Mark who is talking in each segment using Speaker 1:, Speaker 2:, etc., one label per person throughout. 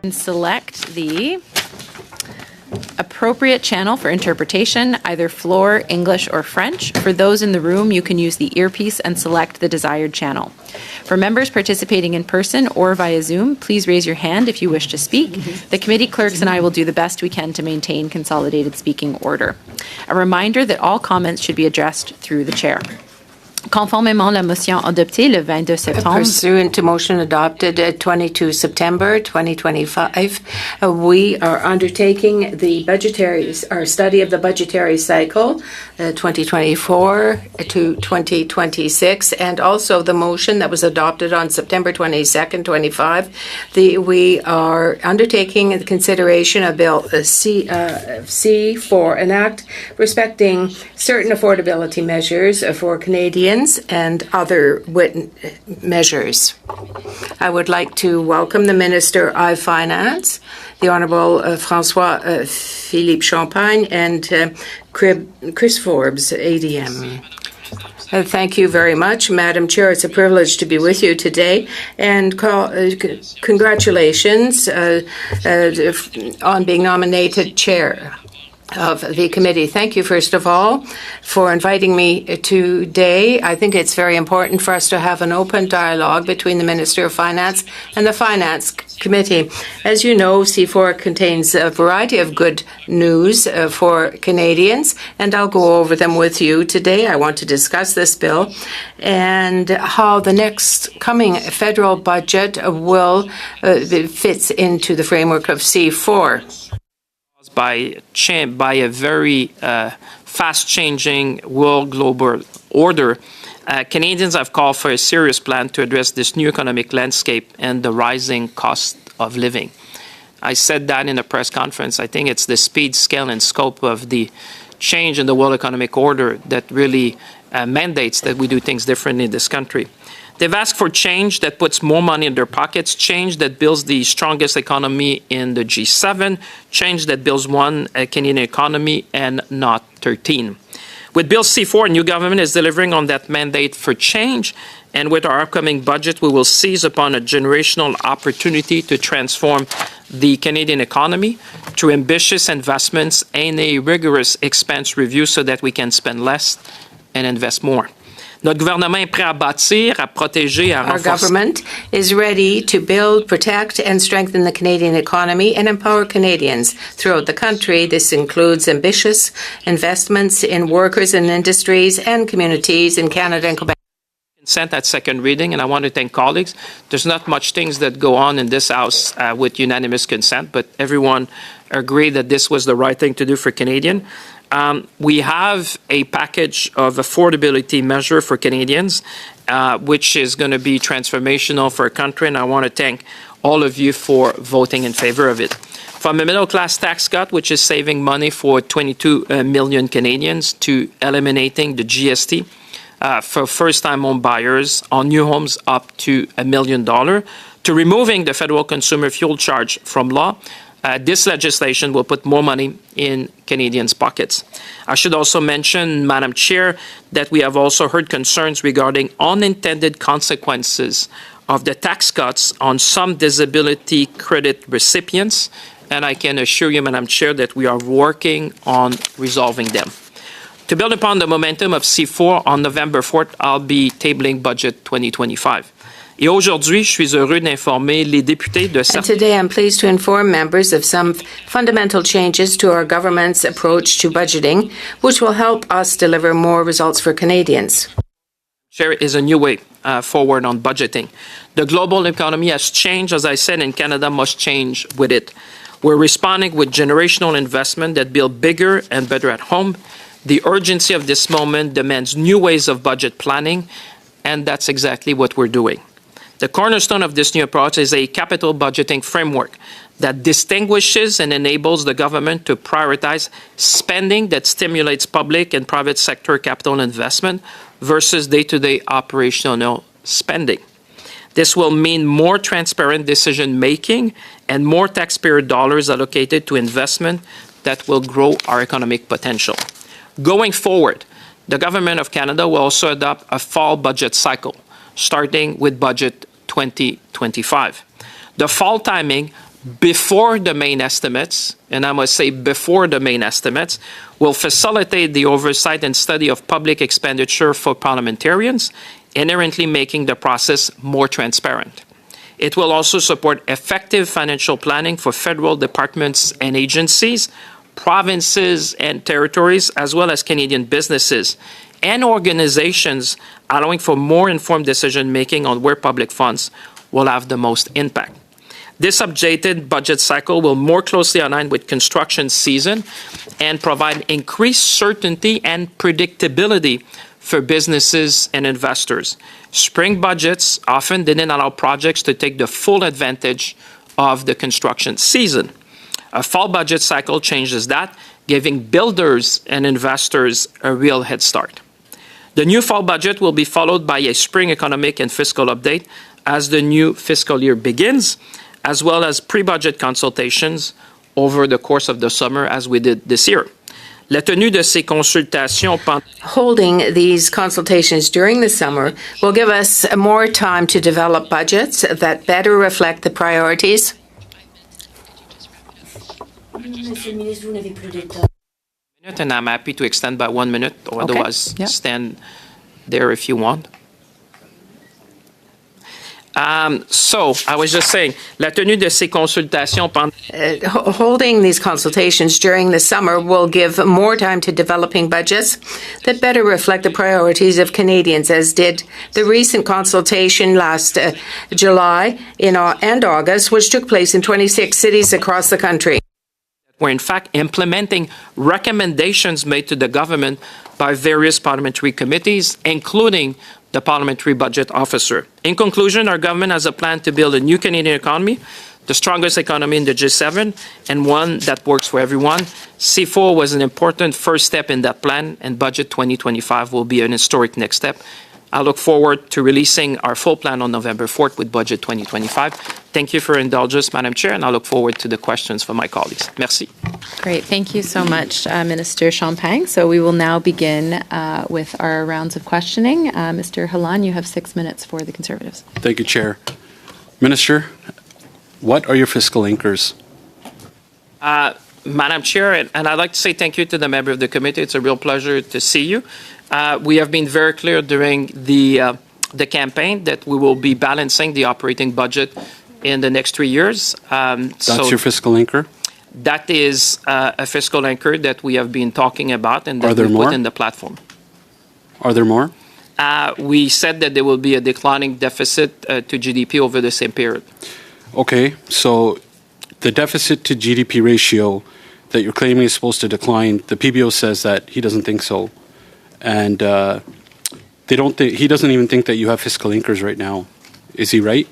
Speaker 1: And select the appropriate channel for interpretation, either floor, English, or French. For those in the room, you can use the earpiece and select the desired channel. For members participating in person or via Zoom, please raise your hand if you wish to speak. The committee clerks and I will do the best we can to maintain consolidated speaking order. A reminder that all comments should be addressed through the chair. Conformément la motion adoptée le 22 septembre.
Speaker 2: Pursuant to motion adopted at 22 September 2025, we are undertaking our study of the budgetary cycle 2024 to 2026, and also the motion that was adopted on September 22nd, 25. We are undertaking the consideration of Bill C4, an act respecting certain affordability measures for Canadians and other measures. I would like to welcome the Minister of Finance, the Honourable François Philippe Champagne, and Chris Forbes, ADM. Thank you very much, Madam Chair. It's a privilege to be with you today, and congratulations on being nominated Chair of the committee. Thank you, first of all, for inviting me today. I think it's very important for us to have an open dialogue between the Minister of Finance and the Finance Committee. As you know, C4 contains a variety of good news for Canadians, and I'll go over them with you today. I want to discuss this bill and how the next coming federal budget will fits into the framework of C4.
Speaker 3: By a very fast-changing world global order, Canadians have called for a serious plan to address this new economic landscape and the rising cost of living. I said that in a press conference. I think it's the speed, scale, and scope of the change in the world economic order that really mandates that we do things differently in this country. They've asked for change that puts more money in their pockets, change that builds the strongest economy in the G7, change that builds one Canadian economy and not 13. With Bill C4, a new government is delivering on that mandate for change, and with our upcoming budget, we will seize upon a generational opportunity to transform the Canadian economy through ambitious investments and a rigorous expense review so that we can spend less and invest more. Notre gouvernement est prêt à bâtir, à protéger, à renforcer.
Speaker 2: Our government is ready to build, protect, and strengthen the Canadian economy and empower Canadians throughout the country. This includes ambitious investments in workers and industries and communities in Canada and Quebec.
Speaker 3: Consent at second reading, and I want to thank colleagues. There's not much things that go on in this House with unanimous consent, but everyone agreed that this was the right thing to do for Canadians. We have a package of affordability measure for Canadians, which is going to be transformational for our country, and I want to thank all of you for voting in favor of it. From a middle-class tax cut, which is saving money for 22 million Canadians, to eliminating the GST for first-time home buyers on new homes up to $1 million, to removing the federal consumer fuel charge from law. This legislation will put more money in Canadians' pockets. I should also mention, Madam Chair, that we have also heard concerns regarding unintended consequences of the tax cuts on some disability credit recipients, and I can assure you, Madam Chair, that we are working on resolving them. To build upon the momentum of C4, on November 4th, I'll be tabling Budget 2025. Et aujourd'hui, je suis heureux d'informer les députés de
Speaker 2: And today I'm pleased to inform members of some fundamental changes to our government's approach to budgeting, which will help us deliver more results for Canadians.
Speaker 3: There is a new way forward on budgeting. The global economy has changed, as I said, and Canada must change with it. We're responding with generational investment that build bigger and better at home. The urgency of this moment demands new ways of budget planning, and that's exactly what we're doing. The cornerstone of this new approach is a capital budgeting framework that distinguishes and enables the government to prioritize spending that stimulates public and private sector capital investment versus day-to-day operational spending. This will mean more transparent decision-making and more taxpayer dollars allocated to investment that will grow our economic potential. Going forward, the Government of Canada will also adopt a fall budget cycle, starting with Budget 2025. The fall timing before the main estimates, and I must say before the main estimates, will facilitate the oversight and study of public expenditure for parliamentarians, inherently making the process more transparent. It will also support effective financial planning for federal departments and agencies, provinces and territories, as well as Canadian businesses and organizations, allowing for more informed decision-making on where public funds will have the most impact. This updated budget cycle will more closely align with construction season and provide increased certainty and predictability for businesses and investors. Spring budgets often didn't allow projects to take the full advantage of the construction season. A fall budget cycle changes that, giving builders and investors a real head start. The new fall budget will be followed by a spring economic and fiscal update as the new fiscal year begins, as well as pre-budget consultations over the course of the summer, as we did this year. La tenue de ces consultations pendant
Speaker 2: Holding these consultations during the summer will give us more time to develop budgets that better reflect the priorities.
Speaker 3: and I'm happy to extend by 1 minute, or
Speaker 1: Okay.
Speaker 3: otherwise
Speaker 1: Yeah.
Speaker 3: stand there if you want. So, I was just saying, la tenue de ces consultations pendant
Speaker 2: Holding these consultations during the summer will give more time to developing budgets that better reflect the priorities of Canadians, as did the recent consultation last July and August, which took place in 26 cities across the country.
Speaker 3: we're in fact implementing recommendations made to the government by various parliamentary committees, including the Parliamentary Budget Officer. In conclusion, our government has a plan to build a new Canadian economy, the strongest economy in the G7, and one that works for everyone. C4 was an important first step in that plan, and Budget 2025 will be an historic next step. I look forward to releasing our full plan on November 4th with Budget 2025. Thank you for your indulgence, Madam Chair, and I look forward to the questions from my colleagues. Merci.
Speaker 1: Great. Thank you so much, Minister Champagne. So we will now begin with our rounds of questioning. Mr. Halan, you have 6 minutes for the Conservatives.
Speaker 4: Thank you, Chair. Minister, what are your fiscal anchors?
Speaker 3: Madam Chair, and I'd like to say thank you to the member of the committee. It's a real pleasure to see you. We have been very clear during the campaign that we will be balancing the operating budget in the next 3 years.
Speaker 4: That's your fiscal anchor?
Speaker 3: That is a fiscal anchor that we have been talking about and
Speaker 4: Are
Speaker 3: that
Speaker 4: there
Speaker 3: we
Speaker 4: more?
Speaker 3: put in the platform.
Speaker 4: Are there more?
Speaker 3: We said that there will be a declining deficit to GDP over the same period.
Speaker 4: Okay, so the deficit to GDP ratio that you're claiming is supposed to decline, the PBO says that he doesn't think so. And he doesn't even think that you have fiscal anchors right now. Is he right?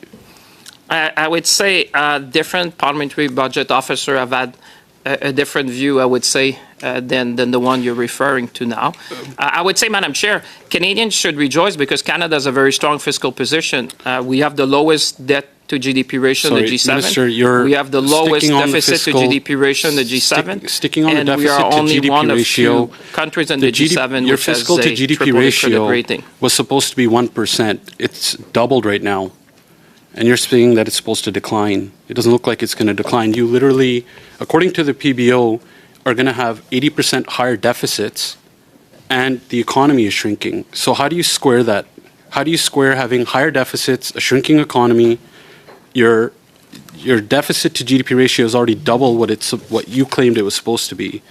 Speaker 3: I would say different parliamentary budget officers have had a different view, I would say, than the one you're referring to now. I would say, Madam Chair, Canadians should rejoice because Canada has a very strong fiscal position. We have the lowest debt to GDP ratio in the G7.
Speaker 4: Minister,
Speaker 3: we have the lowest
Speaker 4: sticking on the
Speaker 3: deficit to
Speaker 4: fiscal-
Speaker 3: GDP ratio in the G7.
Speaker 4: Sticking on the
Speaker 3: and we are
Speaker 4: deficit to
Speaker 3: only
Speaker 4: GDP
Speaker 3: one of
Speaker 4: ratio,
Speaker 3: few countries in the G7
Speaker 4: your
Speaker 3: which has
Speaker 4: fiscal to
Speaker 3: a
Speaker 4: GDP
Speaker 3: triple A credit
Speaker 4: ratio
Speaker 3: rating.
Speaker 4: was supposed to be 1%. It's doubled right now. And you're saying that it's supposed to decline. It doesn't look like it's going to decline. You literally, according to the PBO, are going to have 80% higher deficits and the economy is shrinking. So how do you square that? How do you square having higher deficits, a shrinking economy, your deficit to GDP ratio is already double what you claimed it was supposed to be?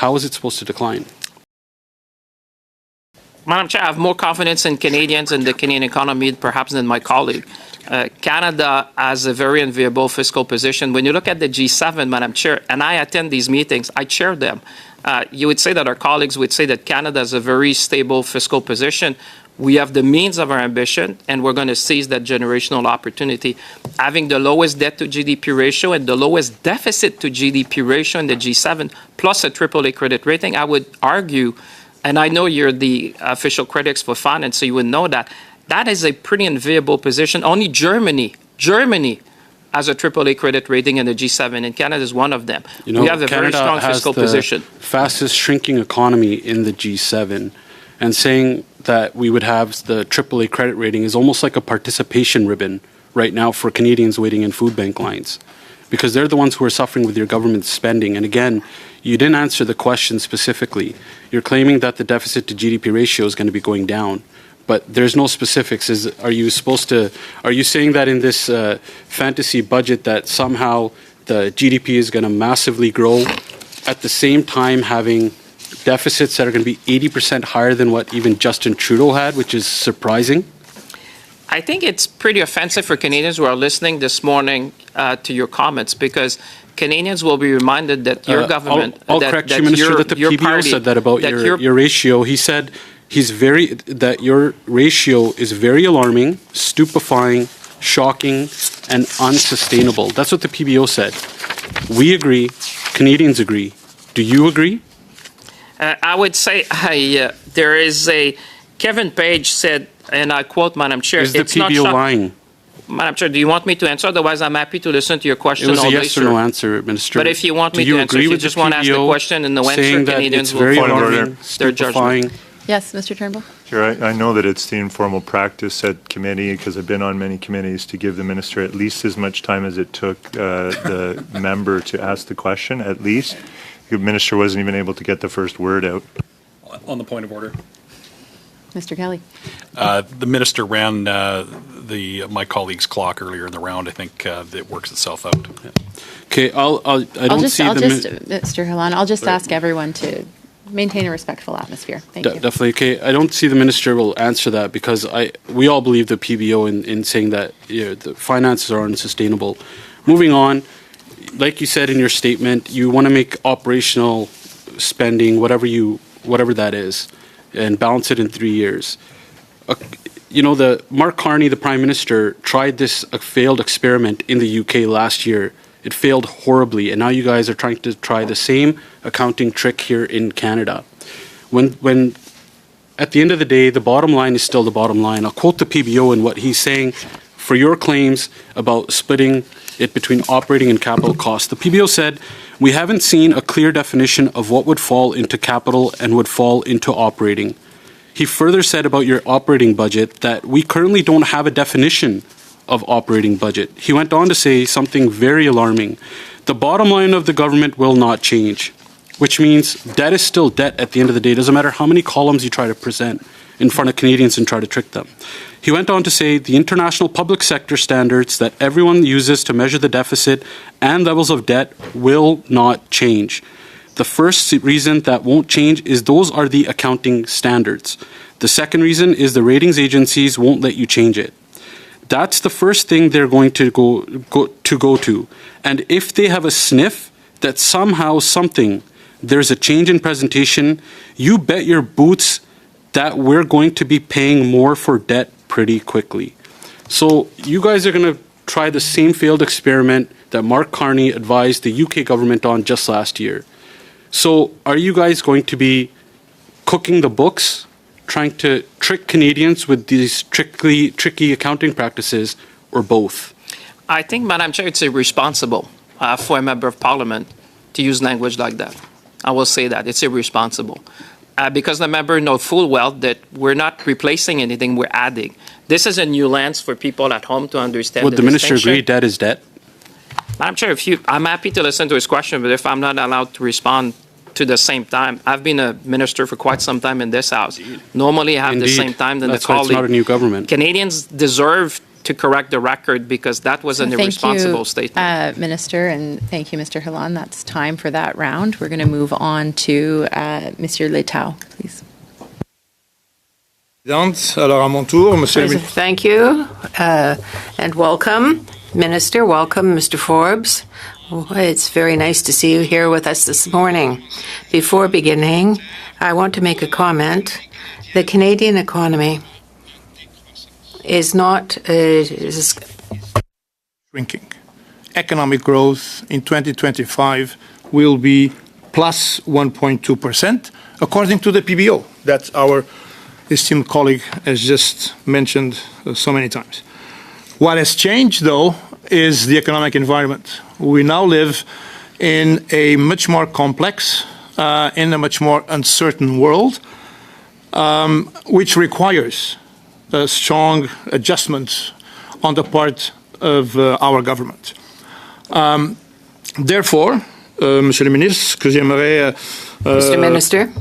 Speaker 4: How is it supposed to decline?
Speaker 3: Madam Chair, I have more confidence in Canadians and the Canadian economy perhaps than my colleague. Canada has a very enviable fiscal position. When you look at the G7, Madam Chair, and I attend these meetings, I chair them, you would say that our colleagues would say that Canada has a very stable fiscal position. We have the means of our ambition, and we're going to seize that generational opportunity. Having the lowest debt to GDP ratio and the lowest deficit to GDP ratio in the G7, plus a AAA credit rating, I would argue, and I know you're the official critics for finance, so you would know that, that is a pretty enviable position. Only Germany has a AAA credit rating in the G7, and Canada is one of them.
Speaker 4: You know,
Speaker 3: we have a
Speaker 4: Canada
Speaker 3: very strong
Speaker 4: has
Speaker 3: fiscal
Speaker 4: the
Speaker 3: position.
Speaker 4: fastest shrinking economy in the G7, and saying that we would have the AAA credit rating is almost like a participation ribbon right now for Canadians waiting in food bank lines. because they're the ones who are suffering with your government spending. And again, you didn't answer the question specifically. You're claiming that the deficit to GDP ratio is going to be going down, but there's no specifics. Are you saying that in this fantasy budget that somehow the GDP is going to massively grow at the same time having deficits that are going to be 80% higher than what even Justin Trudeau had, which is surprising?
Speaker 3: I think it's pretty offensive for Canadians who are listening this morning to your comments, because Canadians will be reminded that your government,
Speaker 4: I'll correct you, Minister, that the PBO said that about your ratio. He said that your ratio is very alarming, stupefying, shocking, and unsustainable. That's what the PBO said. We agree. Canadians agree. Do you agree?
Speaker 3: I would say there is Kevin Page said, and I quote, Madam Chair,
Speaker 4: is the PBO lying?
Speaker 3: Madam Chair, do you want me to answer? Otherwise, I'm happy to listen to your question.
Speaker 4: It was
Speaker 3: all
Speaker 4: a
Speaker 3: day,
Speaker 4: yes or no answer, Minister.
Speaker 3: But if you want me to answer, if you just want to ask the question and no answer, Canadians will
Speaker 4: very
Speaker 3: form
Speaker 4: alarming,
Speaker 3: their judgment.
Speaker 1: Yes, Mr. Turnbull?
Speaker 5: Sure, I know that it's the informal practice at committee, because I've been on many committees, to give the minister at least as much time as it took the member to ask the question, at least. The minister wasn't even able to get the first word out.
Speaker 6: On the point of order.
Speaker 1: Mr. Kelly?
Speaker 6: The minister ran my colleague's clock earlier in the round. I think it works itself out.
Speaker 4: Okay,
Speaker 1: Mr. Hillan, I'll just ask everyone to maintain a respectful atmosphere. Thank you.
Speaker 4: Definitely. Okay, I don't see the minister will answer that, because we all believe the PBO in saying that the finances are unsustainable. Moving on, like you said in your statement, you want to make operational spending, whatever that is, and balance it in 3 years. The Mark Carney, the Prime Minister, tried this failed experiment in the UK last year. It failed horribly, and now you guys are trying to try the same accounting trick here in Canada. When at the end of the day, the bottom line is still the bottom line. I'll quote the PBO and what he's saying for your claims about splitting it between operating and capital costs. The PBO said, "We haven't seen a clear definition of what would fall into capital and would fall into operating." He further said about your operating budget that we currently don't have a definition of operating budget. He went on to say something very alarming. The bottom line of the government will not change, which means debt is still debt at the end of the day. It doesn't matter how many columns you try to present in front of Canadians and try to trick them. He went on to say the international public sector standards that everyone uses to measure the deficit and levels of debt will not change. The first reason that won't change is those are the accounting standards. The second reason is the ratings agencies won't let you change it. That's the first thing they're going to go to. And if they have a sniff that somehow there's a change in presentation, you bet your boots that we're going to be paying more for debt pretty quickly. So you guys are going to try the same failed experiment that Mark Carney advised the UK government on just last year. So are you guys going to be cooking the books, trying to trick Canadians with these tricky accounting practices, or both?
Speaker 3: I think, Madam Chair, it's irresponsible for a member of Parliament to use language like that. I will say that. It's irresponsible. Because the member knows full well that we're not replacing anything, we're adding. This is a new lens for people at home to understand.
Speaker 4: Would the minister agree debt is debt?
Speaker 3: Madam Chair, I'm happy to listen to his question, but if I'm not allowed to respond to the same time, I've been a minister for quite some time in this House. Normally, I have the same time than the colleague.
Speaker 4: That's why it's not a new government.
Speaker 3: Canadians deserve to correct the record, because that was an irresponsible statement.
Speaker 1: Thank you, Minister, and thank you, Mr. Hillan. That's time for that round. We're going to move on to Monsieur Letao, please.
Speaker 2: Thank you, and welcome, Minister. Welcome, Mr. Forbes. It's very nice to see you here with us this morning. Before beginning, I want to make a comment. The Canadian economy is not
Speaker 7: shrinking. Economic growth in 2025 will be plus 1.2%, according to the PBO. That's our esteemed colleague has just mentioned so many times. What has changed, though, is the economic environment. We now live in a much more complex, in a much more uncertain world, which requires a strong adjustment on the part of our government. Therefore, Monsieur le Ministre, ce que j'aimerais...
Speaker 2: Mr. Minister,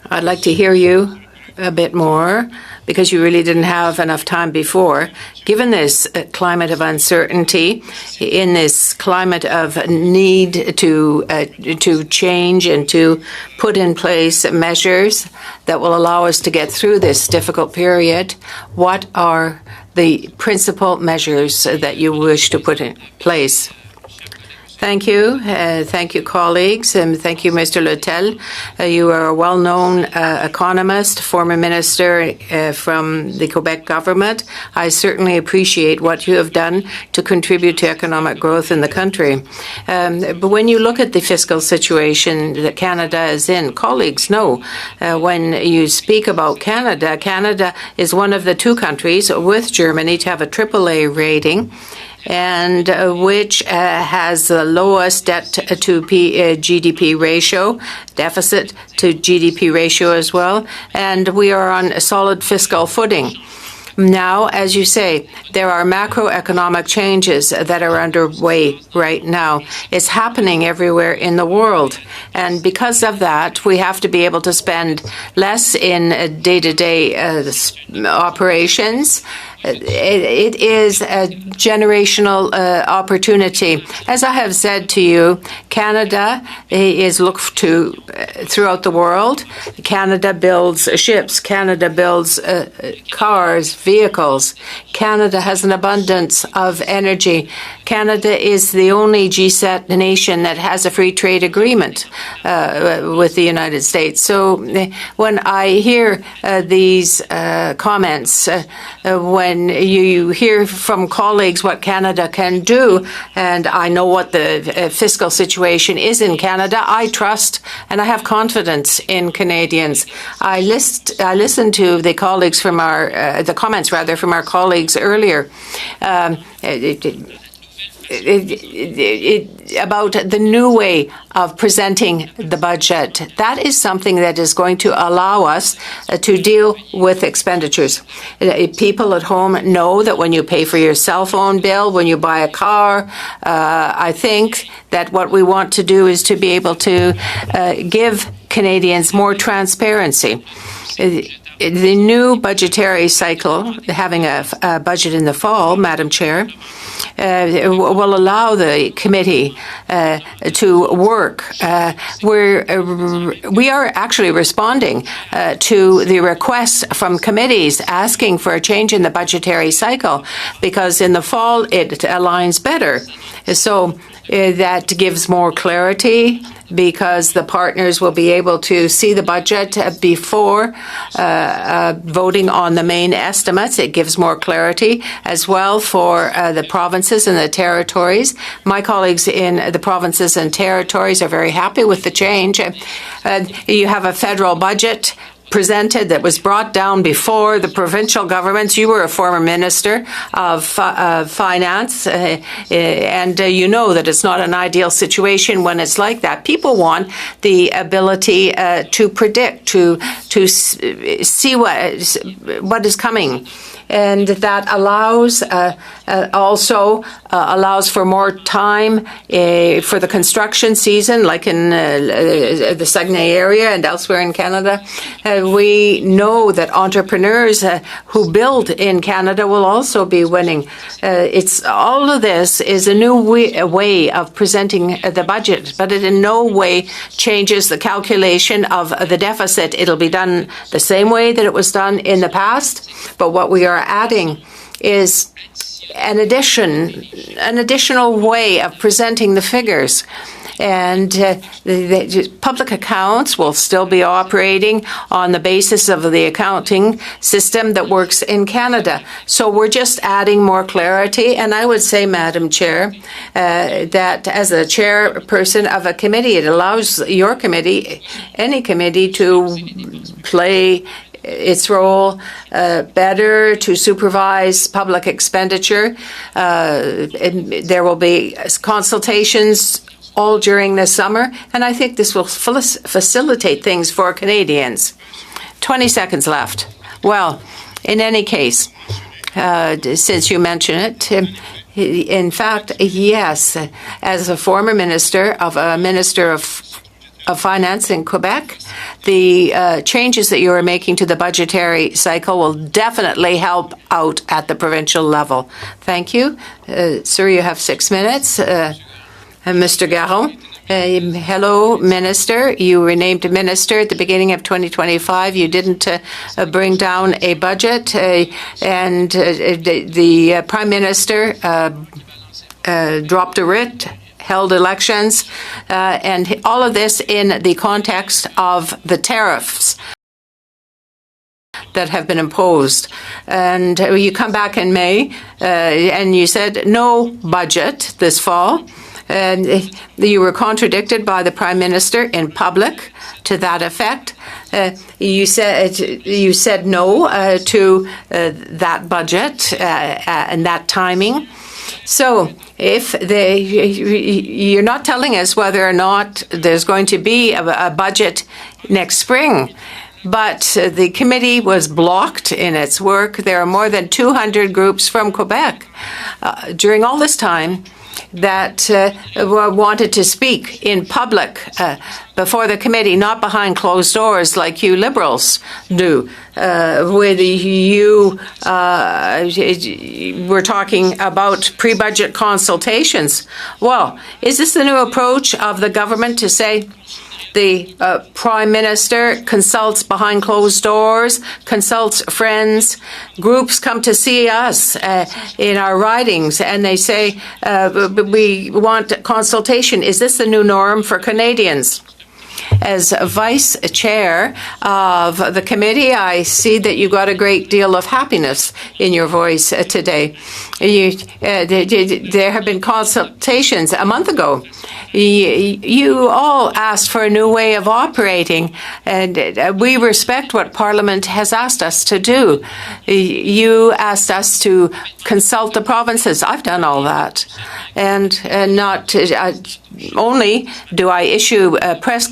Speaker 2: I'd like to hear you a bit more because you really didn't have enough time before. Given this climate of uncertainty, in this climate of need to change and to put in place measures that will allow us to get through this difficult period, what are the principal measures that you wish to put in place? Thank you. Thank you, colleagues, and thank you, Mr. Littell. You are a well-known economist, former minister from the Quebec government. I certainly appreciate what you have done to contribute to economic growth in the country. But when you look at the fiscal situation that Canada is in, colleagues know when you speak about Canada, Canada is one of the two countries with Germany to have a AAA rating, and which has the lowest debt to GDP ratio, deficit to GDP ratio as well, and we are on a solid fiscal footing. Now, as you say, there are macroeconomic changes that are underway right now. It's happening everywhere in the world. And because of that, we have to be able to spend less in day-to-day operations. It is a generational opportunity. As I have said to you, Canada is looked to throughout the world. Canada builds ships. Canada builds cars, vehicles. Canada has an abundance of energy. Canada is the only G7 nation that has a free trade agreement with the United States. So when I hear these comments, when you hear from colleagues what Canada can do, and I know what the fiscal situation is in Canada, I trust and I have confidence in Canadians. I listened to the colleagues from the comments from our colleagues earlier. About the new way of presenting the budget. That is something that is going to allow us to deal with expenditures. People at home know that when you pay for your cell phone bill, when you buy a car, I think that what we want to do is to be able to give Canadians more transparency. The new budgetary cycle, having a budget in the fall, Madam Chair, will allow the committee to work. We are actually responding to the requests from committees asking for a change in the budgetary cycle because in the fall it aligns better. So that gives more clarity because the partners will be able to see the budget before voting on the main estimates. It gives more clarity as well for the provinces and the territories. My colleagues in the provinces and territories are very happy with the change. You have a federal budget presented that was brought down before the provincial governments. You were a former minister of finance, and you know that it's not an ideal situation when it's like that. People want the ability to predict, to see what is coming. And that allows also allows for more time for the construction season, like in the Saguenay area and elsewhere in Canada. We know that entrepreneurs who build in Canada will also be winning. It's all of this is a new way of presenting the budget, but it in no way changes the calculation of the deficit. It'll be done the same way that it was done in the past, but what we are adding is an additional way of presenting the figures. And the public accounts will still be operating on the basis of the accounting system that works in Canada. So we're just adding more clarity. And I would say, Madam Chair, that as a chairperson of a committee, it allows your committee, any committee, to play its role better, to supervise public expenditure. There will be consultations all during the summer, and I think this will facilitate things for Canadians. 20 seconds left. Well, in any case, since you mention it, In fact, yes, as a former minister of Finance in Quebec, the changes that you are making to the budgetary cycle will definitely help out at the provincial level. Thank you. Sir, you have 6 minutes. Mr. Garon. Hello, Minister. You were named Minister at the beginning of 2025. You didn't bring down a budget, and the Prime Minister dropped a writ, held elections, and all of this in the context of the tariffs that have been imposed. And you come back in May, and you said no budget this fall. And you were contradicted by the Prime Minister in public to that effect. You said no to that budget and that timing. So if you're not telling us whether or not there's going to be a budget next spring, but the committee was blocked in its work. There are more than 200 groups from Quebec during all this time that wanted to speak in public before the committee, not behind closed doors like you Liberals do. With you we're talking about pre-budget consultations. Well, is this the new approach of the government to say the Prime Minister consults behind closed doors, consults friends, groups come to see us in our ridings, and they say, we want consultation. Is this the new norm for Canadians? As Vice Chair of the committee, I see that you got a great deal of happiness in your voice today. There have been consultations a month ago. You all asked for a new way of operating, and we respect what Parliament has asked us to do. You asked us to consult the provinces. I've done all that. And not only do I issue press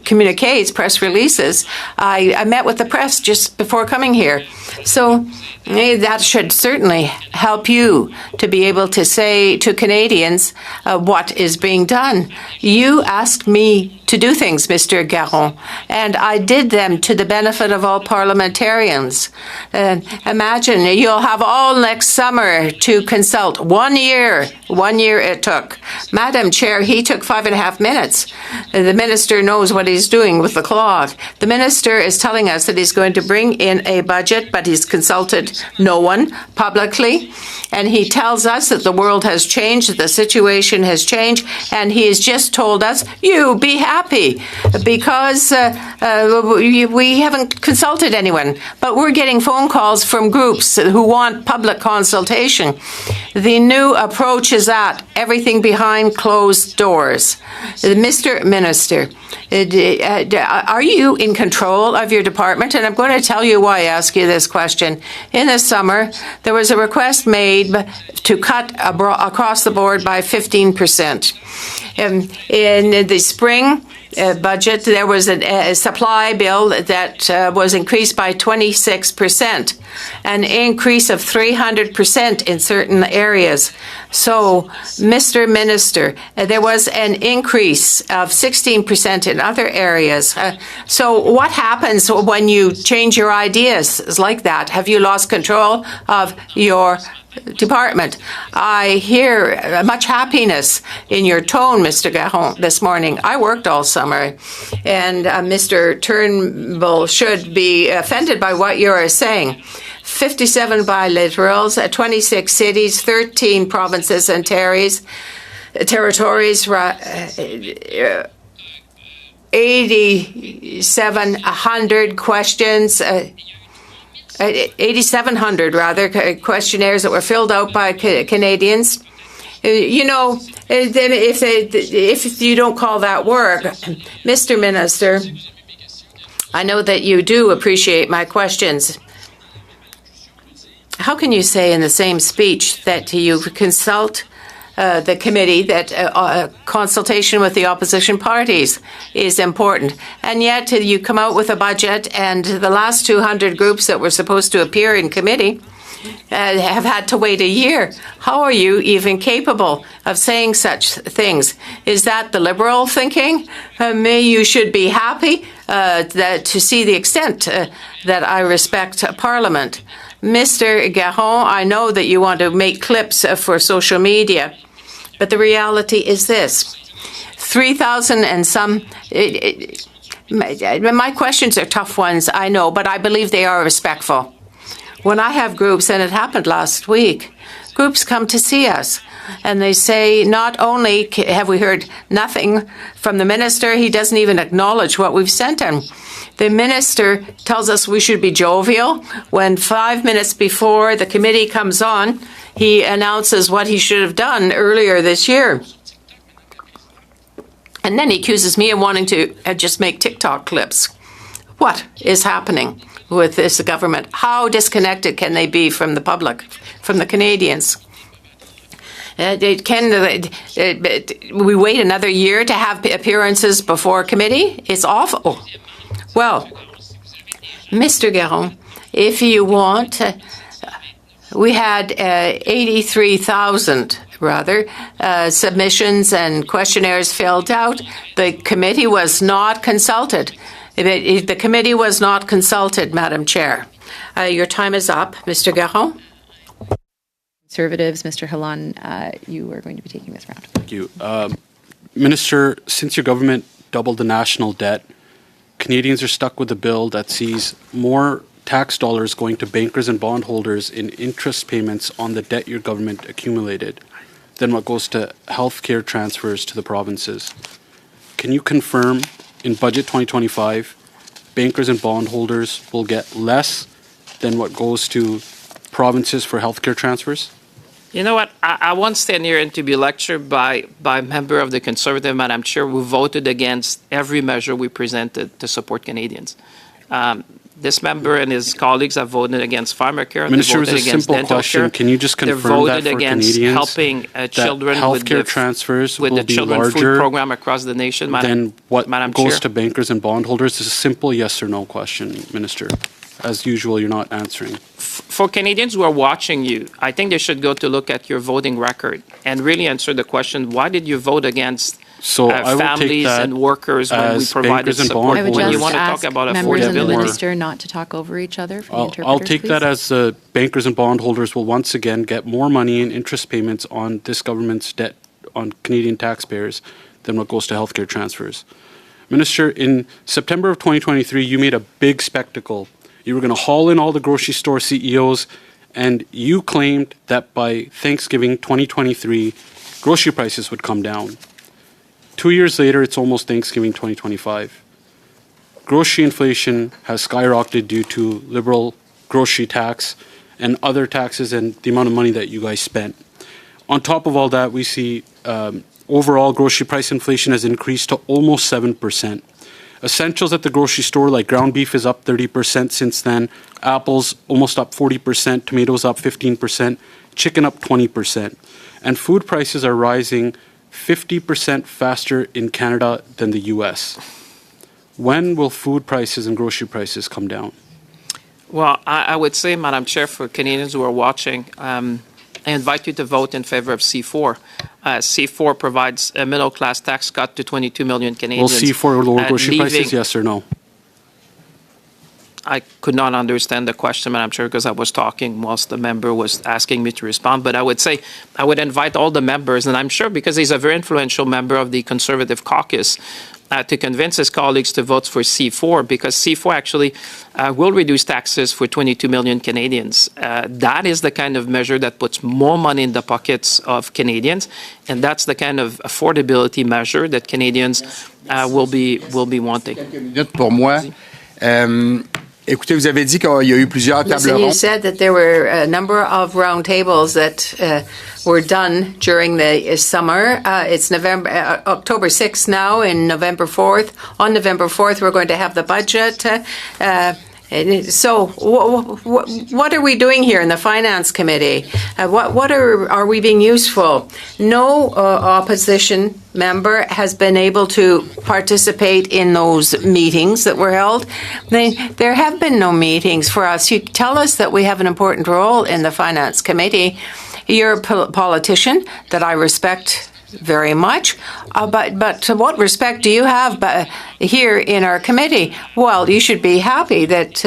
Speaker 2: communiques, press releases, I met with the press just before coming here. So that should certainly help you to be able to say to Canadians what is being done. You asked me to do things, Mr. Garon, and I did them to the benefit of all parliamentarians. Imagine you'll have all next summer to consult. 1 year it took. Madam Chair, he took 5.5 minutes. The minister knows what he's doing with the clock. The minister is telling us that he's going to bring in a budget, but he's consulted no one publicly. And he tells us that the world has changed, that the situation has changed, and he has just told us, you be happy, because we haven't consulted anyone. But we're getting phone calls from groups who want public consultation. The new approach is that everything behind closed doors. Mr. Minister, are you in control of your department? And I'm going to tell you why I ask you this question. In the summer, there was a request made to cut across the board by 15%. In the spring budget, there was a supply bill that was increased by 26%, an increase of 300% in certain areas. So, Mr. Minister, there was an increase of 16% in other areas. So what happens when you change your ideas like that? Have you lost control of your department? I hear much happiness in your tone, Mr. Garon, this morning. I worked all summer, and Mr. Turnbull should be offended by what you are saying. 57 bilaterals, 26 cities, 13 provinces and territories, 8,700 questions, 8,700 rather, questionnaires that were filled out by Canadians. You know, if you don't call that work, Mr. Minister, I know that you do appreciate my questions. How can you say in the same speech that you consult the committee, that consultation with the opposition parties is important, and yet you come out with a budget, and the last 200 groups that were supposed to appear in committee have had to wait a year. How are you even capable of saying such things? Is that the Liberal thinking? You should be happy to see the extent that I respect Parliament. Mr. Garon, I know that you want to make clips for social media, but the reality is this. 3,000 and some... My questions are tough ones, I know, but I believe they are respectful. When I have groups, and it happened last week, groups come to see us and they say, not only have we heard nothing from the minister, he doesn't even acknowledge what we've sent him. The minister tells us we should be jovial. When 5 minutes before the committee comes on, he announces what he should have done earlier this year. And then he accuses me of wanting to just make TikTok clips. What is happening with this government? How disconnected can they be from the public, from the Canadians? We wait another year to have appearances before committee? It's awful. Well, Mr. Garon, if you want, we had 83,000 submissions and questionnaires filled out. The committee was not consulted. The committee was not consulted, Madam Chair. Your time is up, Mr. Garon.
Speaker 1: Conservatives, Mr. Halan, you are going to be taking this round.
Speaker 4: Thank you. Minister, since your government doubled the national debt, Canadians are stuck with a bill that sees more tax dollars going to bankers and bondholders in interest payments on the debt your government accumulated than what goes to healthcare transfers to the provinces. Can you confirm in Budget 2025, bankers and bondholders will get less than what goes to provinces for healthcare transfers?
Speaker 3: You know what? I won't stand here and to be lectured by a member of the Conservative, Madam Chair, who voted against every measure we presented to support Canadians. This member and his colleagues have voted against pharmacare.
Speaker 4: Minister,
Speaker 3: they voted
Speaker 4: it's a
Speaker 3: against
Speaker 4: simple
Speaker 3: dental
Speaker 4: question.
Speaker 3: care.
Speaker 4: Can you just confirm
Speaker 3: They're voted
Speaker 4: that for
Speaker 3: against
Speaker 4: Canadians
Speaker 3: helping children
Speaker 4: healthcare transfers
Speaker 3: with
Speaker 4: will
Speaker 3: the
Speaker 4: be
Speaker 3: children's food
Speaker 4: larger
Speaker 3: program across the nation,
Speaker 4: than what
Speaker 3: Madam
Speaker 4: goes
Speaker 3: Chair?
Speaker 4: to bankers and bondholders? It's a simple yes or no question, Minister. As usual, you're not answering.
Speaker 3: For Canadians who are watching you, I think they should go to look at your voting record and really answer the question, why did you vote against
Speaker 4: I will take
Speaker 3: families
Speaker 4: that
Speaker 3: and workers when we
Speaker 4: as
Speaker 3: provided
Speaker 4: bankers and
Speaker 3: support?
Speaker 1: I would
Speaker 3: When
Speaker 1: just
Speaker 3: you want to
Speaker 1: ask
Speaker 3: talk about
Speaker 1: members and the
Speaker 3: affordability.
Speaker 1: minister not to talk over each other for the interpreters,
Speaker 4: I'll take that
Speaker 1: please.
Speaker 4: as bankers and bondholders will once again get more money in interest payments on this government's debt on Canadian taxpayers than what goes to healthcare transfers. Minister, in September of 2023, you made a big spectacle. You were going to haul in all the grocery store CEOs, and you claimed that by Thanksgiving 2023, grocery prices would come down. 2 years later, it's almost Thanksgiving 2025. Grocery inflation has skyrocketed due to Liberal grocery tax and other taxes and the amount of money that you guys spent. On top of all that, we see overall grocery price inflation has increased to almost 7%. Essentials at the grocery store, like ground beef, is up 30% since then. Apples almost up 40%. Tomatoes up 15%. Chicken up 20%. And food prices are rising 50% faster in Canada than the U.S. When will food prices and grocery prices come down?
Speaker 3: Well, I would say, Madam Chair, for Canadians who are watching, I invite you to vote in favor of C4. C4 provides a middle-class tax cut to 22 million Canadians.
Speaker 4: Will C4 lower grocery prices, yes or no?
Speaker 3: I could not understand the question, Madam Chair, because I was talking whilst the member was asking me to respond. But I would say I would invite all the members, and I'm sure because he's a very influential member of the Conservative caucus, to convince his colleagues to vote for C4, because C4 actually will reduce taxes for 22 million Canadians. That is the kind of measure that puts more money in the pockets of Canadians, and that's the kind of affordability measure that Canadians will be wanting.
Speaker 8: Pour moi. Écoutez, vous avez dit qu'il y a eu plusieurs tables
Speaker 2: Listen, you
Speaker 8: rondes.
Speaker 2: said that there were a number of round tables that were done during the summer. It's October 6th now, and November 4th. On November 4th, we're going to have the budget. So what are we doing here in the Finance Committee? What are we being useful? No opposition member has been able to participate in those meetings that were held. There have been no meetings for us. You tell us that we have an important role in the Finance Committee. You're a politician that I respect very much, but what respect do you have here in our committee? Well, you should be happy that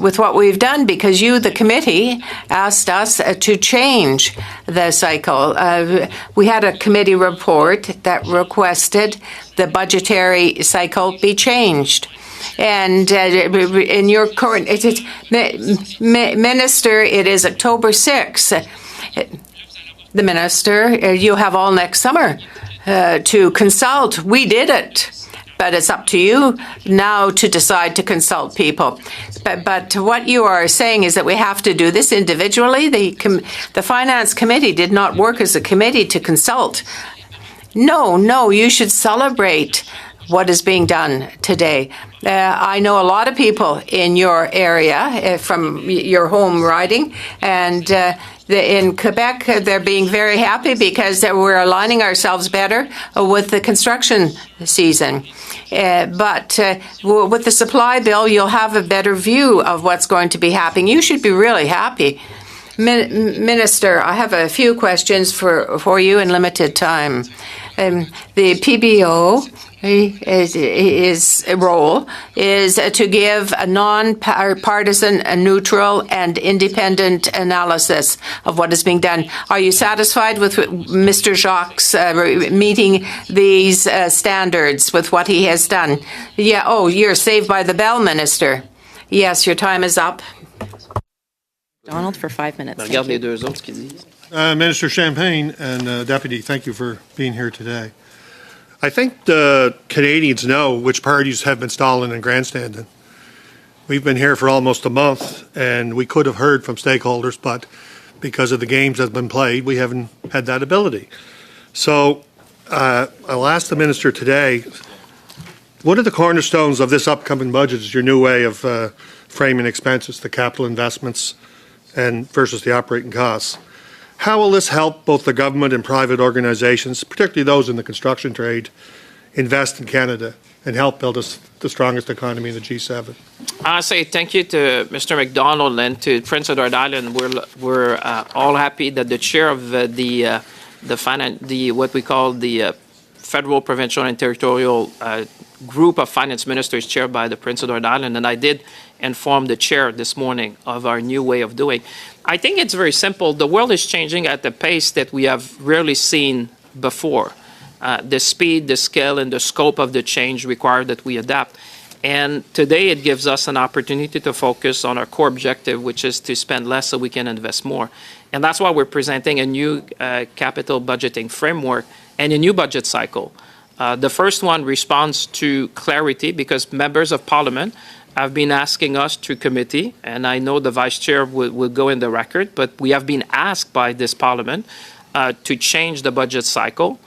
Speaker 2: with what we've done, because you, the committee, asked us to change the cycle. We had a committee report that requested the budgetary cycle be changed. And in your current, Minister, it is October 6th. The Minister, you have all next summer to consult. We did it, but it's up to you now to decide to consult people. But what you are saying is that we have to do this individually. The Finance Committee did not work as a committee to consult. No, you should celebrate what is being done today. I know a lot of people in your area from your home riding, and in Quebec, they're being very happy because we're aligning ourselves better with the construction season. But with the supply bill, you'll have a better view of what's going to be happening. You should be really happy. Minister, I have a few questions for you in limited time. The PBO his role is to give a non-partisan, neutral, and independent analysis of what is being done. Are you satisfied with Mr. Jacques meeting these standards with what he has done? Yeah. Oh, you're saved by the bell, Minister. Yes, your time is up.
Speaker 1: Donald, for 5 minutes.
Speaker 3: Regarde les deux autres qui disent.
Speaker 9: Minister Champagne and Deputy, thank you for being here today. I think the Canadians know which parties have been stalling and grandstanding. We've been here for almost a month, and we could have heard from stakeholders, but because of the games that have been played, we haven't had that ability. So I'll ask the Minister today, what are the cornerstones of this upcoming budget as your new way of framing expenses, the capital investments and versus the operating costs? How will this help both the government and private organizations, particularly those in the construction trade, invest in Canada and help build the strongest economy in the G7?
Speaker 3: I say thank you to Mr. McDonald and to Prince Edward Island. We're all happy that the chair of what we call the federal, provincial, and territorial group of finance ministers chaired by the Prince Edward Island, and I did inform the chair this morning of our new way of doing. I think it's very simple. The world is changing at a pace that we have rarely seen before. The speed, the scale, and the scope of the change require that we adapt. And today it gives us an opportunity to focus on our core objective, which is to spend less so we can invest more. And that's why we're presenting a new capital budgeting framework and a new budget cycle. The first one responds to clarity because members of Parliament have been asking us through committee, and I know the Vice Chair will go in the record, but we have been asked by this Parliament to change the budget cycle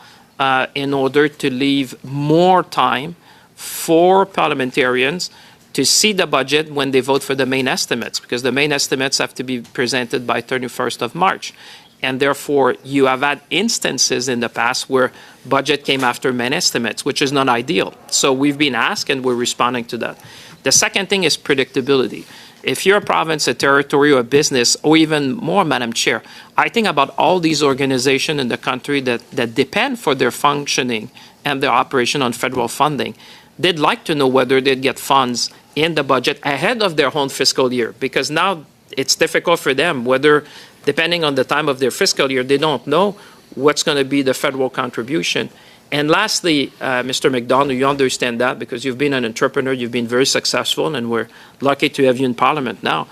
Speaker 3: in order to leave more time for parliamentarians to see the budget when they vote for the main estimates, because the main estimates have to be presented by 31st of March. And therefore, you have had instances in the past where budget came after main estimates, which is not ideal. So we've been asked, and we're responding to that. The second thing is predictability. If you're a province, a territory, or a business, or even more, Madam Chair, I think about all these organizations in the country that depend for their functioning and their operation on federal funding. They'd like to know whether they'd get funds in the budget ahead of their own fiscal year, because now it's difficult for them, whether, depending on the time of their fiscal year, they don't know what's going to be the federal contribution. And lastly, Mr. McDonald, you understand that because you've been an entrepreneur, you've been very successful, and we're lucky to have you in Parliament now.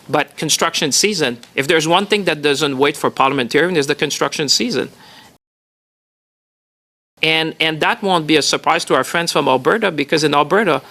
Speaker 3: But construction season, if there's one thing that doesn't wait for parliamentarian, is the construction season. And that won't be a surprise to our friends from Alberta, because in Alberta,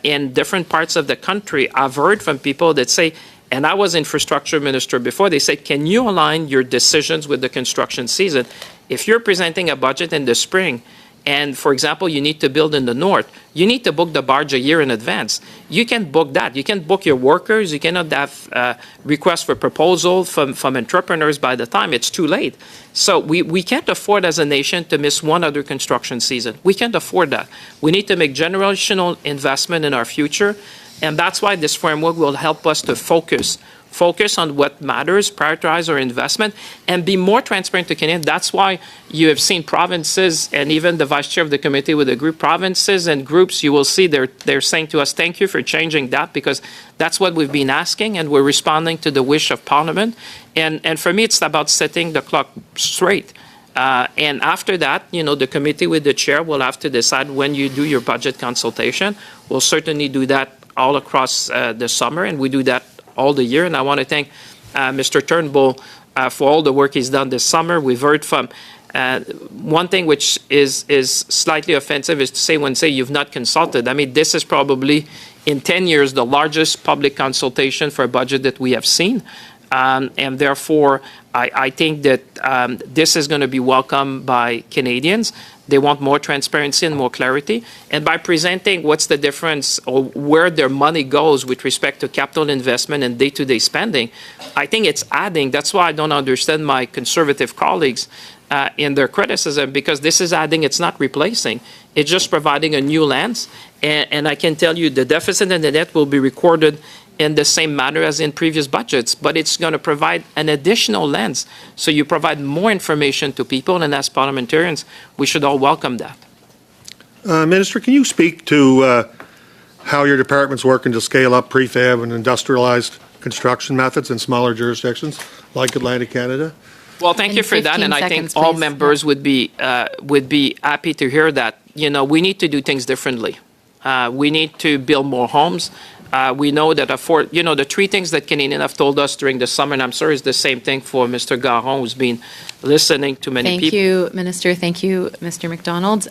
Speaker 3: in different parts of the country, I've heard from people that say, and I was infrastructure minister before, they say, can you align your decisions with the construction season? If you're presenting a budget in the spring and, for example, you need to build in the north, you need to book the barge a year in advance. You can book that. You can book your workers. You cannot have requests for proposal from entrepreneurs by the time it's too late. So we can't afford as a nation to miss one other construction season. We can't afford that. We need to make generational investment in our future, and that's why this framework will help us to focus on what matters, prioritize our investment, and be more transparent to Canadians. That's why you have seen provinces, and even the vice chair of the committee with the group, provinces and groups, you will see they're saying to us, thank you for changing that, because that's what we've been asking, and we're responding to the wish of Parliament. And for me, it's about setting the clock straight. And after that, the committee with the chair will have to decide when you do your budget consultation. We'll certainly do that all across the summer, and we do that all the year. And I want to thank Mr. Turnbull for all the work he's done this summer. We've heard from one thing which is slightly offensive is to say you've not consulted. I mean, this is probably in 10 years the largest public consultation for a budget that we have seen. And therefore, I think that this is going to be welcomed by Canadians. They want more transparency and more clarity. And by presenting what's the difference or where their money goes with respect to capital investment and day-to-day spending, I think it's adding. That's why I don't understand my conservative colleagues in their criticism, because this is adding, it's not replacing. It's just providing a new lens. And I can tell you the deficit and the debt will be recorded in the same manner as in previous budgets, but it's going to provide an additional lens. So you provide more information to people, and as parliamentarians, we should all welcome that.
Speaker 9: Minister, can you speak to how your department's working to scale up prefab and industrialized construction methods in smaller jurisdictions like Atlantic Canada?
Speaker 3: Well, thank you for that, and I think all members would be happy to hear that. We need to do things differently. We need to build more homes. We know that the three things that Canadians have told us during the summer, and I'm sure it's the same thing for Mr. Garon, who's been listening to many people.
Speaker 1: Thank you, Minister. Thank you, Mr. McDonald.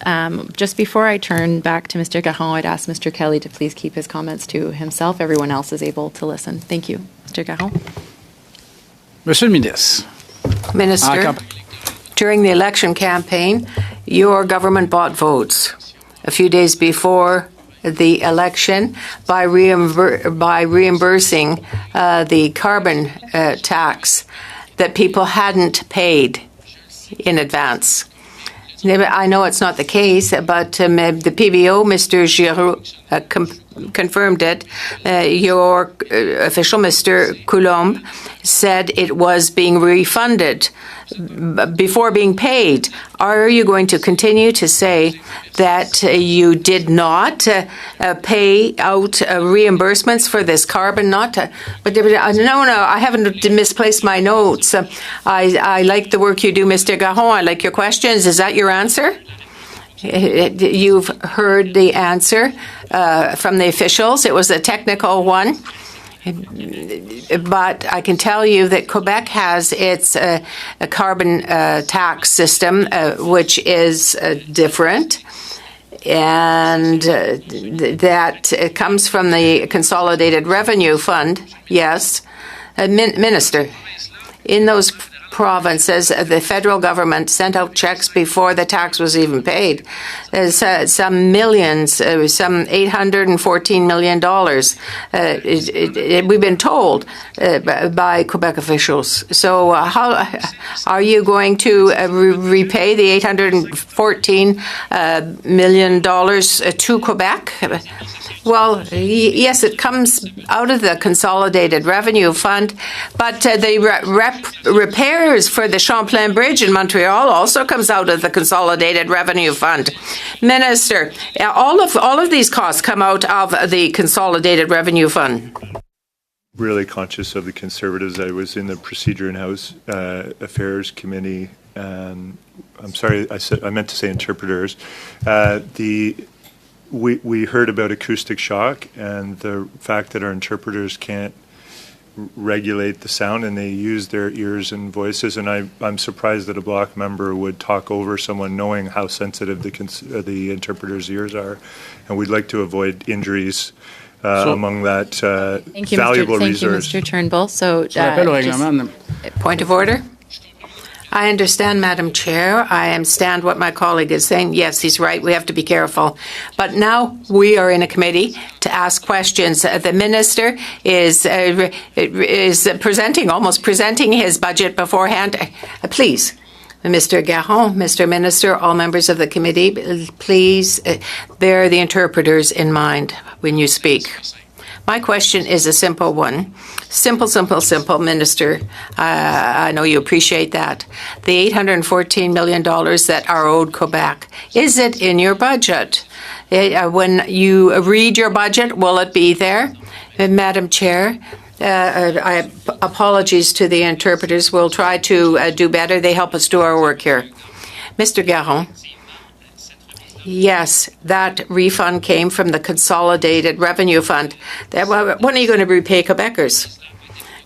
Speaker 1: Just before I turn back to Mr. Garon, I'd ask Mr. Kelly to please keep his comments to himself. Everyone else is able to listen. Thank you. Mr. Garon.
Speaker 10: Monsieur le Ministre.
Speaker 2: Minister, during the election campaign, your government bought votes. A few days before the election by reimbursing the carbon tax that people hadn't paid in advance. I know it's not the case, but the PBO, Mr. Giroux, confirmed it. Your official, Mr. Coulombe, said it was being refunded before being paid. Are you going to continue to say that you did not pay out reimbursements for this carbon? No, I haven't misplaced my notes. I like the work you do, Mr. Garon. I like your questions. Is that your answer? You've heard the answer from the officials. It was a technical one. But I can tell you that Quebec has its a carbon tax system, which is different, and that comes from the Consolidated Revenue Fund. Yes, Minister, in those provinces, the federal government sent out checks before the tax was even paid. Some millions, some $814 million. We've been told by Quebec officials. So how are you going to repay the $814 million to Quebec? Well, yes, it comes out of the Consolidated Revenue Fund, but the repairs for the Champlain Bridge in Montreal also comes out of the Consolidated Revenue Fund. Minister, all of these costs come out of the Consolidated Revenue Fund.
Speaker 5: Really conscious of the Conservatives. I was in the Procedure and House Affairs Committee. I'm sorry, I meant to say interpreters. We heard about acoustic shock and the fact that our interpreters can't regulate the sound and they use their ears and voices, and I'm surprised that a Bloc member would talk over someone knowing how sensitive the interpreters' ears are, and we'd like to avoid injuries among that valuable resource.
Speaker 1: Thank you, Mr. Turnbull. So,
Speaker 2: point of order. I understand, Madam Chair. I understand what my colleague is saying. Yes, he's right. We have to be careful. But now we are in a committee to ask questions. The minister is almost presenting his budget beforehand. Please. Mr. Garon, Mr. Minister, all members of the committee, please bear the interpreters in mind when you speak. My question is a simple one. Simple, Minister. I know you appreciate that. The $814 million that are owed Quebec, is it in your budget? When you read your budget, will it be there? Madam Chair, apologies to the interpreters. We'll try to do better. They help us do our work here. Mr. Garon. Yes, that refund came from the Consolidated Revenue Fund. When are you going to repay Quebecers?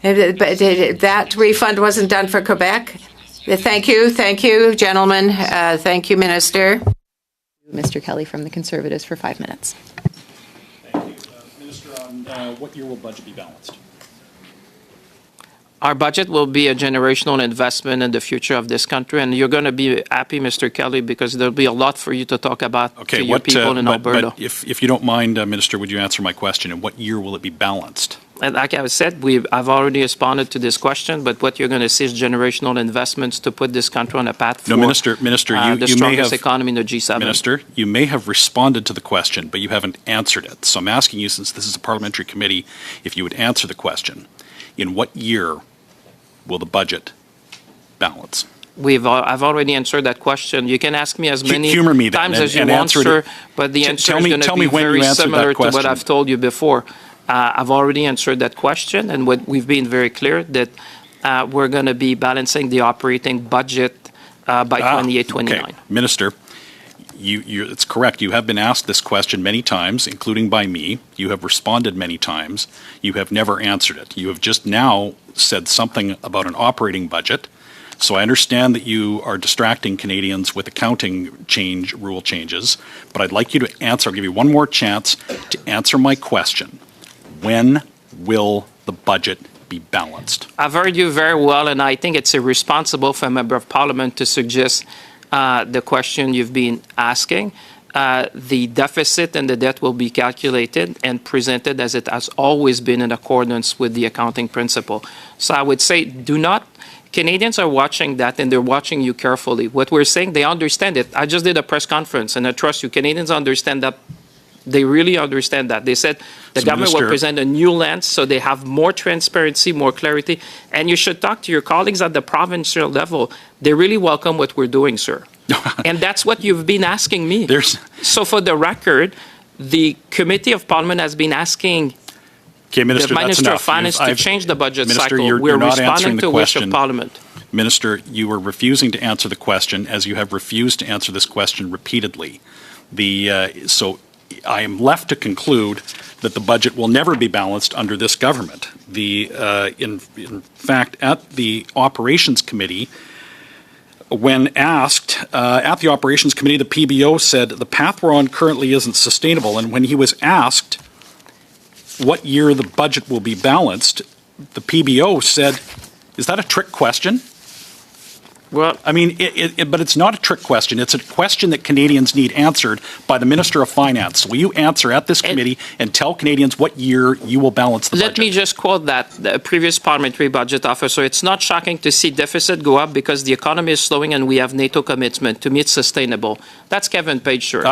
Speaker 2: That refund wasn't done for Quebec. Thank you, gentlemen. Thank you, Minister.
Speaker 1: Mr. Kelly from the Conservatives for 5 minutes.
Speaker 6: Thank you. Minister, on what year will budget be balanced?
Speaker 3: Our budget will be a generational investment in the future of this country, and you're going to be happy, Mr. Kelly, because there'll be a lot for you to talk about to your people in Alberta.
Speaker 6: But if you don't mind, Minister, would you answer my question? In what year will it be balanced?
Speaker 3: And like I said, I've already responded to this question, but what you're going to see is generational investments to put this country on a path for
Speaker 6: Minister,
Speaker 3: the
Speaker 6: you
Speaker 3: strongest
Speaker 6: may have,
Speaker 3: economy in the G7.
Speaker 6: Minister, you may have responded to the question, but you haven't answered it. So I'm asking you, since this is a parliamentary committee, if you would answer the question. In what year will the budget balance?
Speaker 3: I've already answered that question. You can ask me as many times as you want, sir, but the answer is going to be very similar to what I've told you before. I've already answered that question, and we've been very clear that we're going to be balancing the operating budget by 28-29.
Speaker 6: Okay. Minister, it's correct. You have been asked this question many times, including by me. You have responded many times. You have never answered it. You have just now said something about an operating budget. So I understand that you are distracting Canadians with accounting rule changes, but I'd like you to answer. I'll give you one more chance to answer my question. When will the budget be balanced?
Speaker 3: I've heard you very well, and I think it's irresponsible for a member of parliament to suggest the question you've been asking. The deficit and the debt will be calculated and presented as it has always been in accordance with the accounting principle. So I would say Canadians are watching that, and they're watching you carefully. What we're saying, they understand it. I just did a press conference, and I trust you. Canadians understand that. They really understand that. They said the government will present a new lens so they have more transparency, more clarity. And you should talk to your colleagues at the provincial level. They really welcome what we're doing, sir. And that's what you've been asking me. So for the record, the Committee of Parliament has been asking
Speaker 6: Minister,
Speaker 3: the Minister of Finance to change the budget cycle. We're responding to the wish of Parliament.
Speaker 6: Minister, you are refusing to answer the question, as you have refused to answer this question repeatedly. So I am left to conclude that the budget will never be balanced under this government. In fact, at the Operations Committee, when asked, at the Operations Committee, the PBO said the path we're on currently isn't sustainable. And when he was asked what year the budget will be balanced, the PBO said, is that a trick question?
Speaker 3: Well,
Speaker 6: I mean, but it's not a trick question. It's a question that Canadians need answered by the Minister of Finance. Will you answer at this committee and tell Canadians what year you will balance the budget?
Speaker 3: Let me just quote the previous parliamentary budget officer. It's not shocking to see deficit go up because the economy is slowing and we have NATO commitment. To me, it's sustainable. That's Kevin Page, sir,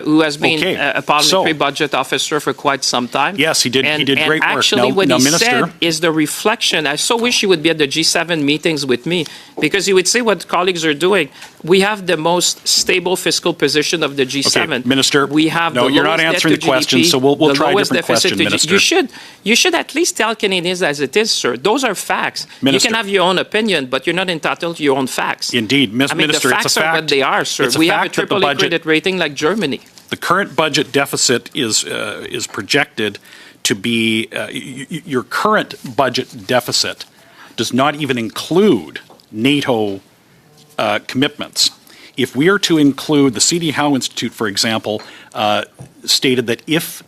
Speaker 3: who has been a parliamentary budget officer for quite some time.
Speaker 6: Yes, he did. He did great work.
Speaker 3: Actually, what he said is the reflection. I so wish you would be at the G7 meetings with me, because you would see what colleagues are doing. We have the most stable fiscal position of the G7.
Speaker 6: Okay, Minister,
Speaker 3: we have
Speaker 6: no, you're not answering the question, so we'll try a different question, Minister.
Speaker 3: You should at least tell Canadians as it is, sir. Those are facts.
Speaker 6: Minister,
Speaker 3: you can have your own opinion, but you're not entitled to your own facts.
Speaker 6: Indeed, Minister,
Speaker 3: the facts are what they are, sir. We have a AAA credit rating like Germany.
Speaker 6: The current budget deficit is projected to be your current budget deficit does not even include NATO commitments. If we are to include, the C.D. Howe Institute, for example, stated that if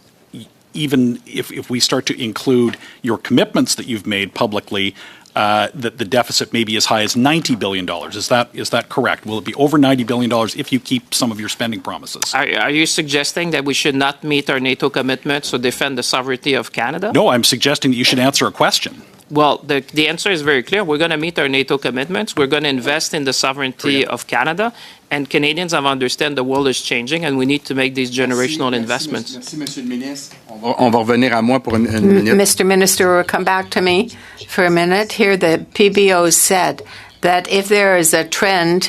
Speaker 6: we start to include your commitments that you've made publicly, that the deficit may be as high as $90 billion. Is that correct? Will it be over $90 billion if you keep some of your spending promises?
Speaker 3: Are you suggesting that we should not meet our NATO commitments to defend the sovereignty of Canada?
Speaker 6: No, I'm suggesting that you should answer a question.
Speaker 3: Well, the answer is very clear. We're going to meet our NATO commitments. We're going to invest in the sovereignty of Canada. And Canadians have understand the world is changing and we need to make these generational investments.
Speaker 8: Merci, Monsieur le Ministre. On va revenir à moi pour une minute.
Speaker 2: Mr. Minister, will come back to me for a minute. Here, the PBO said that if there is a trend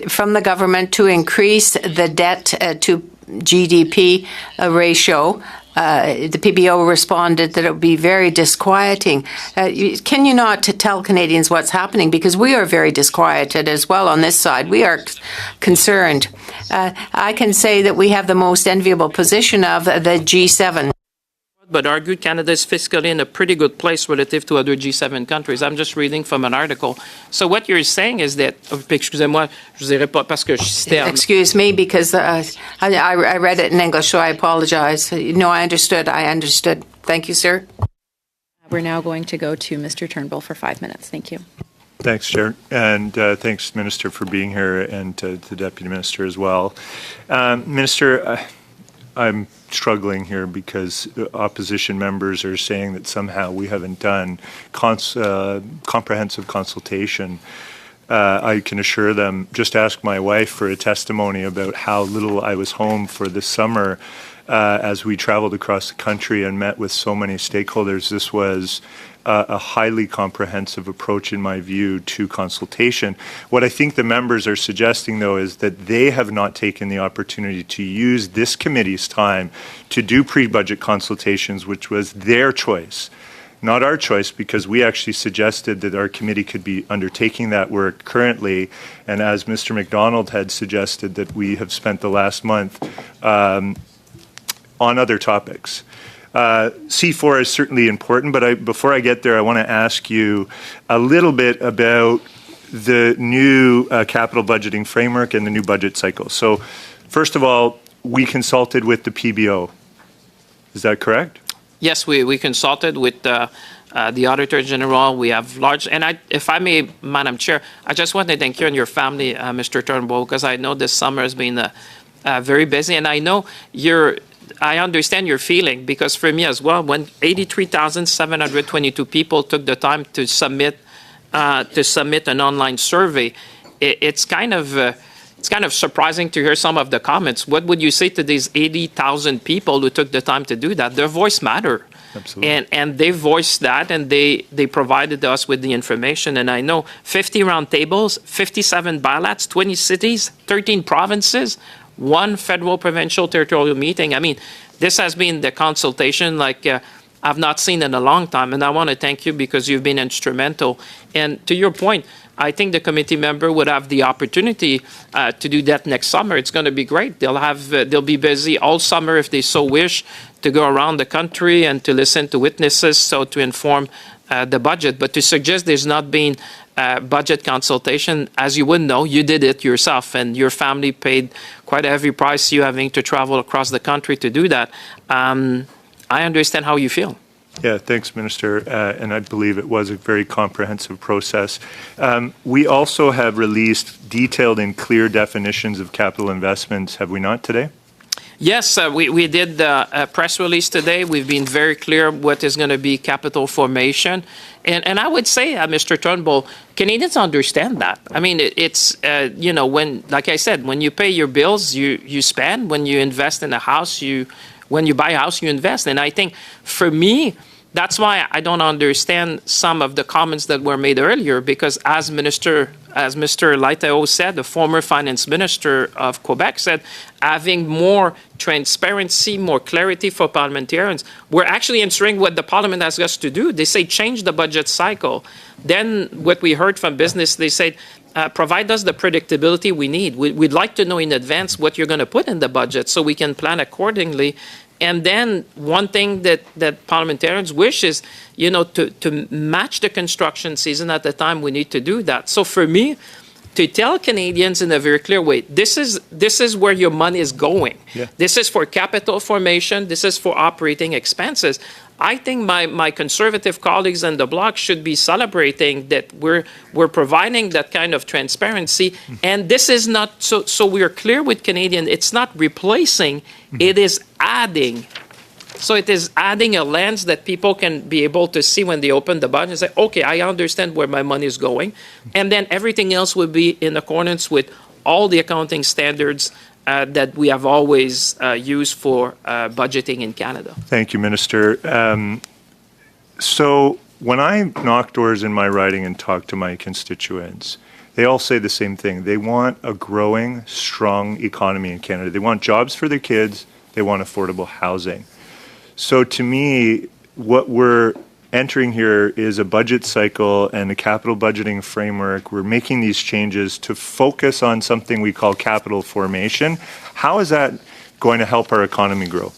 Speaker 2: from the government to increase the debt to GDP ratio, the PBO responded that it would be very disquieting. Can you not tell Canadians what's happening? Because we are very disquieted as well on this side. We are concerned. I can say that we have the most enviable position of the G7.
Speaker 3: But argued Canada is fiscally in a pretty good place relative to other G7 countries. I'm just reading from an article. So what you're saying is that, excusez-moi, je dirais pas parce que je citais.
Speaker 2: Excuse me, because I read it in English, so I apologize. No, I understood. Thank you, sir.
Speaker 1: We're now going to go to Mr. Turnbull for 5 minutes. Thank you.
Speaker 5: Thanks, Chair, and thanks, Minister, for being here, and to the Deputy Minister as well. Minister, I'm struggling here because opposition members are saying that somehow we haven't done comprehensive consultation. I can assure them, just ask my wife for a testimony about how little I was home for this summer as we traveled across the country and met with so many stakeholders. This was a highly comprehensive approach, in my view, to consultation. What I think the members are suggesting, though, is that they have not taken the opportunity to use this committee's time to do pre-budget consultations, which was their choice, not our choice, because we actually suggested that our committee could be undertaking that work currently. And as Mr. MacDonald had suggested, that we have spent the last month on other topics. C4 is certainly important, but before I get there, I want to ask you a little bit about the new capital budgeting framework and the new budget cycle. So, first of all, we consulted with the PBO. Is that correct?
Speaker 3: Yes, we consulted with the Auditor General. We have large, and if I may, Madam Chair, I just want to thank you and your family, Mr. Turnbull, because I know this summer has been very busy, and I know I understand your feeling, because for me as well, when 83,722 people took the time to submit an online survey, it's kind of surprising to hear some of the comments. What would you say to these 80,000 people who took the time to do that? Their voice mattered. Absolutely. And they voiced that, and they provided us with the information. And I know 50 round tables, 57 ballots, 20 cities, 13 provinces, 1 federal, provincial, territorial meeting. I mean, this has been the consultation like I've not seen in a long time, and I want to thank you because you've been instrumental. And to your point, I think the committee member would have the opportunity to do that next summer. It's going to be great. They'll be busy all summer if they so wish to go around the country and to listen to witnesses, so to inform the budget. But to suggest there's not been budget consultation, as you would know, you did it yourself, and your family paid quite a heavy price, you having to travel across the country to do that. I understand how you feel.
Speaker 5: Yeah, thanks, Minister, and I believe it was a very comprehensive process. We also have released detailed and clear definitions of capital investments, have we not, today?
Speaker 3: Yes, we did a press release today. We've been very clear what is going to be capital formation. And I would say, Mr. Turnbull, Canadians understand that. I mean, it's, when, like I said, when you pay your bills, you spend. When you invest in a house, when you buy a house, you invest. And I think, for me, that's why I don't understand some of the comments that were made earlier, because as Mr. Laitao said, the former finance minister of Quebec said, having more transparency, more clarity for parliamentarians, we're actually answering what the parliament asks us to do. They say change the budget cycle. Then what we heard from business, they said, provide us the predictability we need. We'd like to know in advance what you're going to put in the budget so we can plan accordingly. And then one thing that parliamentarians wish is, to match the construction season at the time we need to do that. So for me, to tell Canadians in a very clear way, this is where your money is going. Yeah. This is for capital formation. This is for operating expenses. I think my conservative colleagues in the bloc should be celebrating that we're providing that kind of transparency. And this is not, so we're clear with Canadian, it's not replacing, it is adding. So it is adding a lens that people can be able to see when they open the budget and say, okay, I understand where my money is going. And then everything else would be in accordance with all the accounting standards that we have always used for budgeting in Canada.
Speaker 5: Thank you, Minister. So when I knock doors in my riding and talk to my constituents, they all say the same thing. They want a growing, strong economy in Canada. They want jobs for their kids. They want affordable housing. So to me, what we're entering here is a budget cycle and a capital budgeting framework. We're making these changes to focus on something we call capital formation. How is that going to help our economy grow?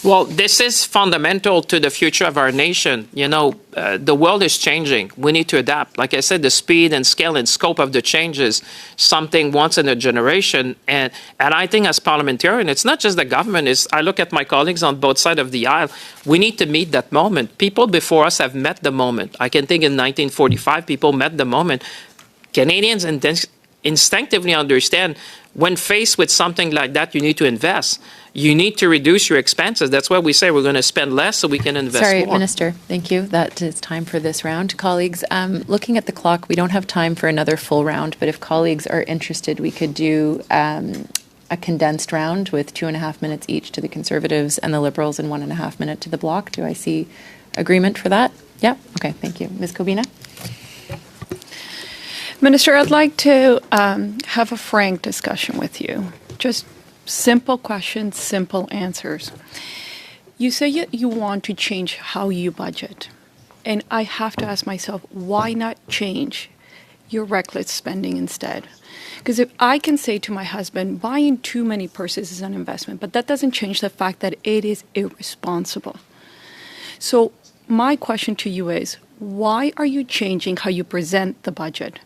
Speaker 3: Well, this is fundamental to the future of our nation. You know, the world is changing. We need to adapt. Like I said, the speed and scale and scope of the change is something once in a generation. And I think as parliamentarian, it's not just the government. I look at my colleagues on both sides of the aisle. We need to meet that moment. People before us have met the moment. I can think in 1945, people met the moment. Canadians instinctively understand when faced with something like that, you need to invest. You need to reduce your expenses. That's why we say we're going to spend less so we can invest more.
Speaker 1: Sorry, Minister. Thank you. That is time for this round. Colleagues, looking at the clock, we don't have time for another full round, but if colleagues are interested, we could do a condensed round with 2.5 minutes each to the Conservatives and the Liberals and 1.5 minutes to the Bloc. Do I see agreement for that? Yeah? Okay, thank you. Ms. Kobina?
Speaker 11: Minister, I'd like to have a frank discussion with you. Just simple questions, simple answers. You say you want to change how you budget. And I have to ask myself, why not change your reckless spending instead? Because if I can say to my husband, buying too many purses is an investment, but that doesn't change the fact that it is irresponsible. So my question to you is, why are you changing how you present the budget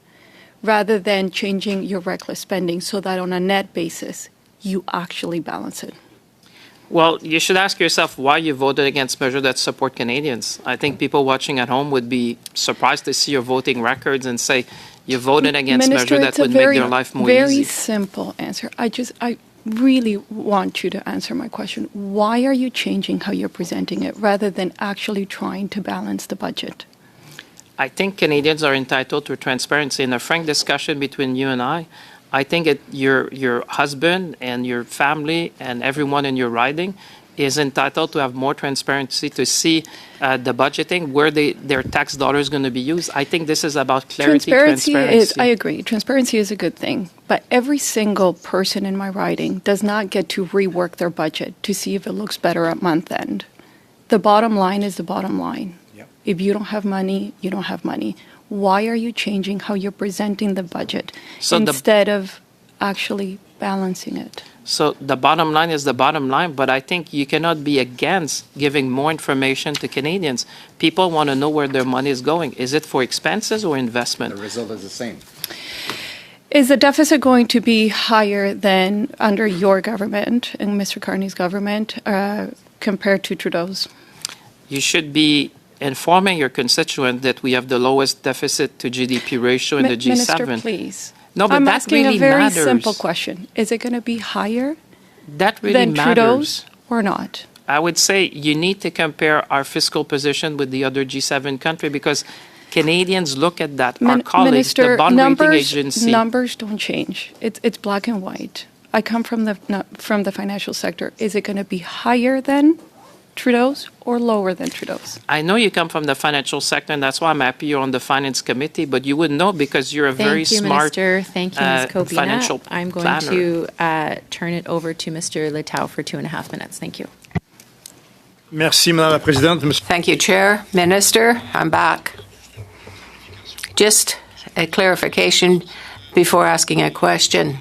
Speaker 11: rather than changing your reckless spending so that on a net basis, you actually balance it?
Speaker 3: Well, you should ask yourself why you voted against measures that support Canadians. I think people watching at home would be surprised to see your voting records and say you voted against measures that would make their life more easy.
Speaker 11: Very simple answer. I really want you to answer my question. Why are you changing how you're presenting it rather than actually trying to balance the budget?
Speaker 3: I think Canadians are entitled to transparency. In a frank discussion between you and I think your husband and your family and everyone in your riding is entitled to have more transparency to see the budgeting, where their tax dollars going to be used. I think this is about clarity, transparency.
Speaker 11: I agree. Transparency is a good thing. But every single person in my riding does not get to rework their budget to see if it looks better at month end. The bottom line is the bottom line. If you don't have money, you don't have money. Why are you changing how you're presenting the budget instead of actually balancing it?
Speaker 3: So the bottom line is the bottom line, but I think you cannot be against giving more information to Canadians. People want to know where their money is going. Is it for expenses or investment?
Speaker 10: The result is the same.
Speaker 11: Is the deficit going to be higher than under your government and Mr. Carney's government compared to Trudeau's?
Speaker 3: You should be informing your constituent that we have the lowest deficit to GDP ratio in the G7.
Speaker 11: Minister, please.
Speaker 3: No, but
Speaker 11: I'm
Speaker 3: that
Speaker 11: asking
Speaker 3: really
Speaker 11: a very
Speaker 3: matters.
Speaker 11: simple question. Is it going to be higher
Speaker 3: That really
Speaker 11: than
Speaker 3: matters.
Speaker 11: Trudeau's or not?
Speaker 3: I would say you need to compare our fiscal position with the other G7 country because Canadians look at that. Our colleagues,
Speaker 11: Minister,
Speaker 3: the bond rating agency.
Speaker 11: numbers don't change. It's black and white. I come from the financial sector. Is it going to be higher than Trudeau's or lower than Trudeau's?
Speaker 3: I know you come from the financial sector, and that's why I'm happy you're on the finance committee, but you wouldn't know because you're a very smart
Speaker 1: Minister. Thank you, Ms. Kobina.
Speaker 3: financial
Speaker 1: I'm going
Speaker 3: planner.
Speaker 1: to turn it over to Mr. Letao for 2.5 minutes. Thank you.
Speaker 7: Merci, Madame la Présidente.
Speaker 2: Thank you, Chair. Minister, I'm back. Just a clarification before asking a question.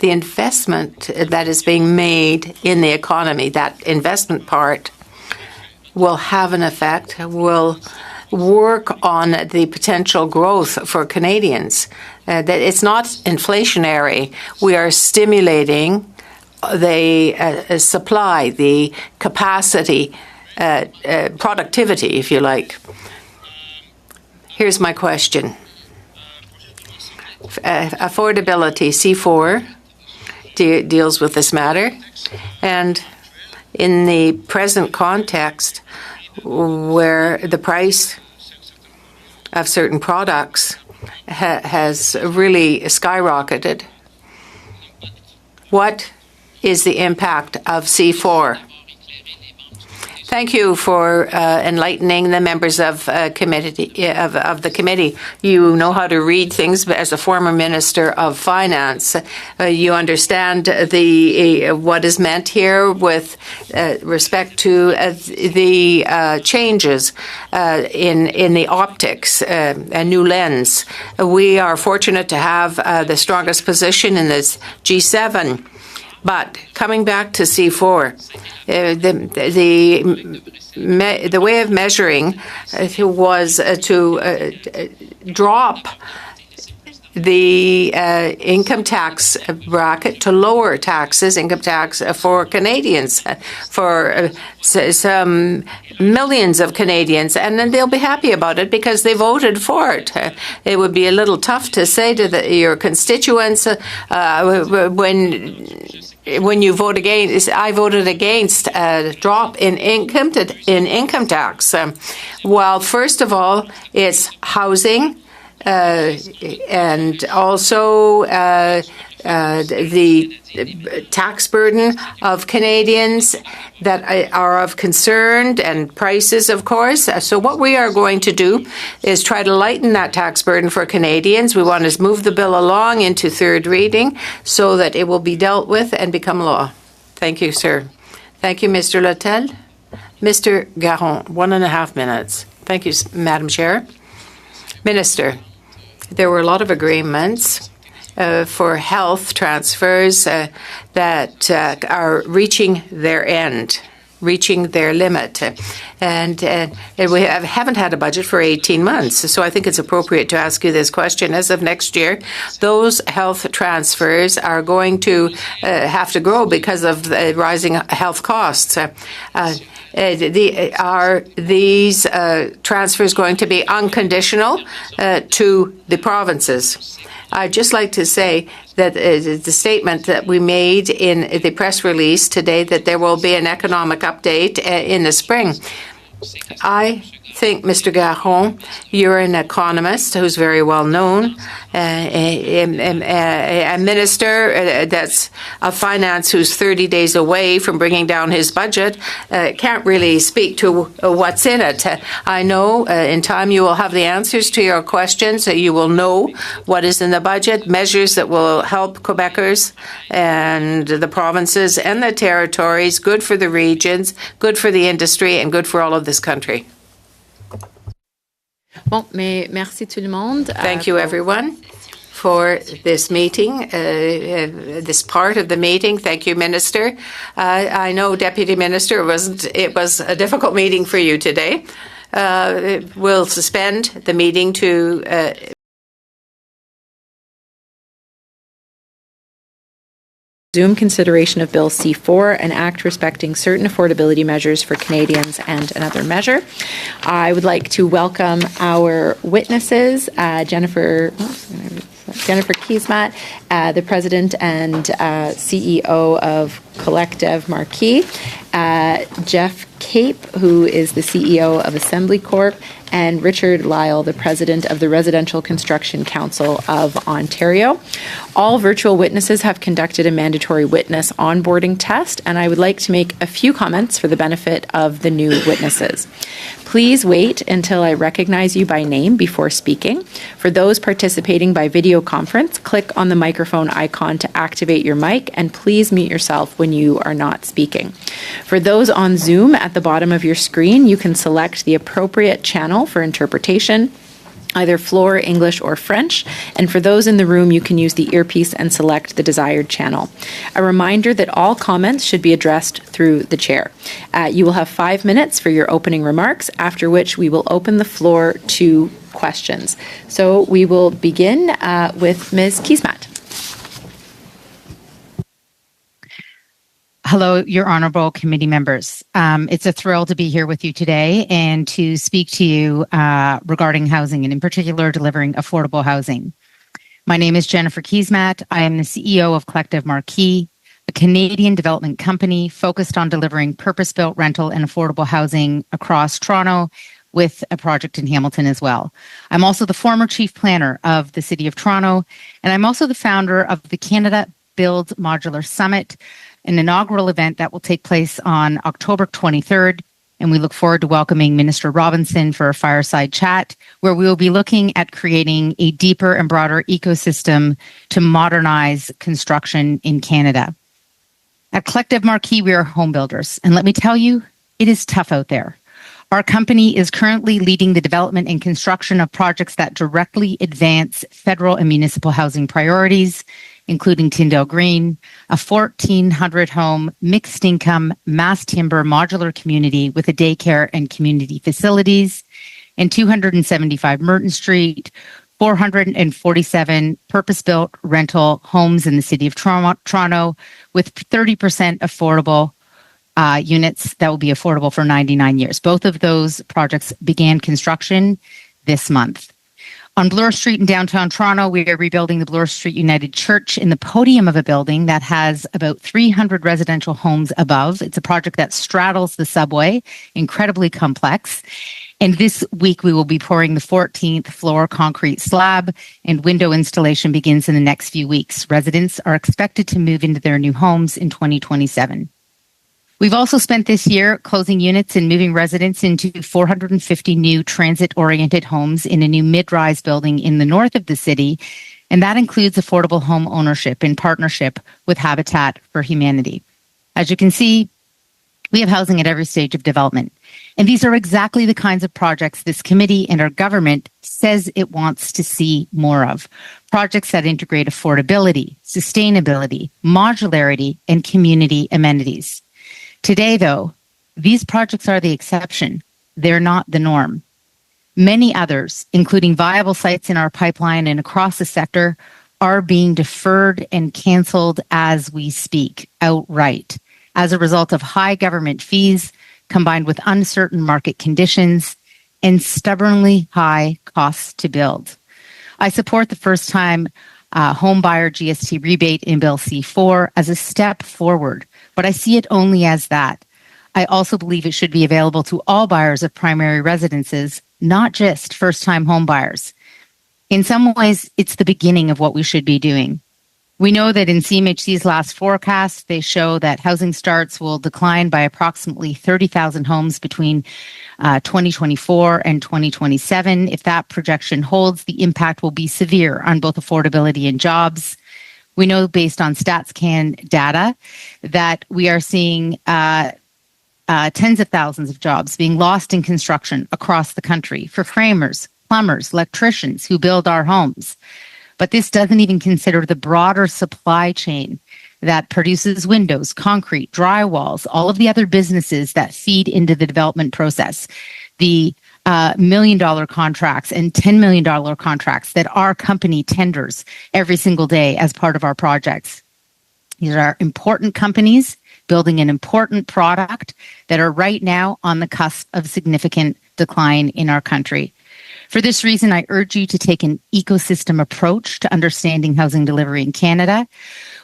Speaker 2: The investment that is being made in the economy, that investment part, will have an effect, will work on the potential growth for Canadians. That it's not inflationary. We are stimulating the supply, the capacity productivity, if you like. Here's my question. Affordability, C4, deals with this matter. And in the present context, where the price of certain products has really skyrocketed, what is the impact of C4? Thank you for enlightening the members of the committee. You know how to read things, but as a former Minister of Finance, you understand what is meant here with respect to the changes in the optics, a new lens. We are fortunate to have the strongest position in this G7. But coming back to C4, the way of measuring was to drop the income tax bracket to lower taxes, income tax for Canadians, for some millions of Canadians, and then they'll be happy about it because they voted for it. It would be a little tough to say to your constituents when you vote against. I voted against a drop in income tax. Well, first of all, it's housing. And also the tax burden of Canadians that are of concern, and prices, of course. So what we are going to do is try to lighten that tax burden for Canadians. We want to move the bill along into third reading so that it will be dealt with and become law. Thank you, sir. Thank you, Mr. Littell. Mr. Garon, 1.5 minutes. Thank you, Madam Chair. Minister, there were a lot of agreements for health transfers that are reaching their end, reaching their limit. And we haven't had a budget for 18 months. So I think it's appropriate to ask you this question. As of next year, those health transfers are going to have to grow because of the rising health costs. Are these transfers going to be unconditional to the provinces? I'd just like to say that the statement that we made in the press release today, that there will be an economic update in the spring. I think, Mr. Garon, you're an economist who's very well known, a minister that's of finance who's 30 days away from bringing down his budget, can't really speak to what's in it. I know in time you will have the answers to your questions. You will know what is in the budget, measures that will help Quebecers and the provinces and the territories, good for the regions, good for the industry, and good for all of this country.
Speaker 1: Bon, mais merci tout le monde.
Speaker 2: Thank you, everyone, for this meeting, this part of the meeting. Thank you, Minister. I know, Deputy Minister, it was a difficult meeting for you today. We'll suspend the meeting to
Speaker 1: resume consideration of Bill C4, an act respecting certain affordability measures for Canadians and another measure. I would like to welcome our witnesses, Jennifer Keesmaat, the President and CEO of Collective Marquis, Jeff Cape, who is the CEO of Assembly Corp, and Richard Lyle, the President of the Residential Construction Council of Ontario. All virtual witnesses have conducted a mandatory witness onboarding test, and I would like to make a few comments for the benefit of the new witnesses. Please wait until I recognize you by name before speaking. For those participating by video conference, click on the microphone icon to activate your mic, and please mute yourself when you are not speaking. For those on Zoom, at the bottom of your screen, you can select the appropriate channel for interpretation, either Floor, English, or French. And for those in the room, you can use the earpiece and select the desired channel. A reminder that all comments should be addressed through the chair. You will have 5 minutes for your opening remarks, after which we will open the floor to questions. So we will begin with Ms. Keesmaat.
Speaker 12: Hello, Your Honorable Committee members. It's a thrill to be here with you today and to speak to you regarding housing and in particular delivering affordable housing. My name is Jennifer Keesmaat. I am the CEO of Collective Marquee, a Canadian development company focused on delivering purpose-built rental and affordable housing across Toronto with a project in Hamilton as well. I'm also the former chief planner of the City of Toronto, and I'm also the founder of the Canada Build Modular Summit, an inaugural event that will take place on October 23rd. And we look forward to welcoming Minister Robinson for a fireside chat, where we will be looking at creating a deeper and broader ecosystem to modernize construction in Canada. At Collective Marquee, we are home builders. And let me tell you, it is tough out there. Our company is currently leading the development and construction of projects that directly advance federal and municipal housing priorities, including Tyndale Green, a 1,400-home, mixed-income, mass timber modular community with a daycare and community facilities, and 275 Merton Street, 447 purpose-built rental homes in the City of Toronto with 30% affordable units that will be affordable for 99 years. Both of those projects began construction this month. On Bloor Street in downtown Toronto, we are rebuilding the Bloor Street United Church in the podium of a building that has about 300 residential homes above. It's a project that straddles the subway, incredibly complex. And this week, we will be pouring the 14th floor concrete slab, and window installation begins in the next few weeks. Residents are expected to move into their new homes in 2027. We've also spent this year closing units and moving residents into 450 new transit-oriented homes in a new mid-rise building in the north of the city, and that includes affordable home ownership in partnership with Habitat for Humanity. As you can see, we have housing at every stage of development, and these are exactly the kinds of projects this committee and our government says it wants to see more of. Projects that integrate affordability, sustainability, modularity, and community amenities. Today, though, these projects are the exception. They're not the norm. Many others, including viable sites in our pipeline and across the sector, are being deferred and canceled as we speak outright as a result of high government fees combined with uncertain market conditions and stubbornly high costs to build. I support the first-time home buyer GST rebate in Bill C-4 as a step forward, but I see it only as that. I also believe it should be available to all buyers of primary residences, not just first-time home buyers. In some ways, it's the beginning of what we should be doing. We know that in CMHC's last forecast, they show that housing starts will decline by approximately 30,000 homes between 2024 and 2027. If that projection holds, the impact will be severe on both affordability and jobs. We know based on StatsCan data that we are seeing tens of thousands of jobs being lost in construction across the country for framers, plumbers, electricians who build our homes. But this doesn't even consider the broader supply chain that produces windows, concrete, drywalls, all of the other businesses that feed into the development process. The $1 million contracts and $10 million contracts that our company tenders every single day as part of our projects. These are important companies building an important product that are right now on the cusp of significant decline in our country. For this reason, I urge you to take an ecosystem approach to understanding housing delivery in Canada.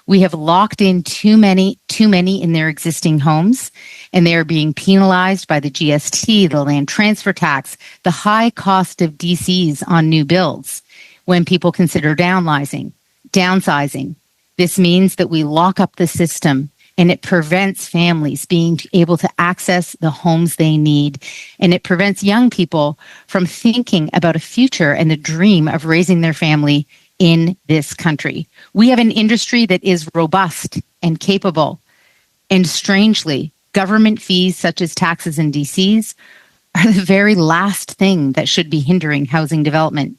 Speaker 12: We have locked in too many in their existing homes, and they are being penalized by the GST, the land transfer tax, the high cost of DCs on new builds when people consider downsizing. This means that we lock up the system, and it prevents families being able to access the homes they need. And it prevents young people from thinking about a future and the dream of raising their family in this country. We have an industry that is robust and capable. And strangely, government fees such as taxes and DCs are the very last thing that should be hindering housing development.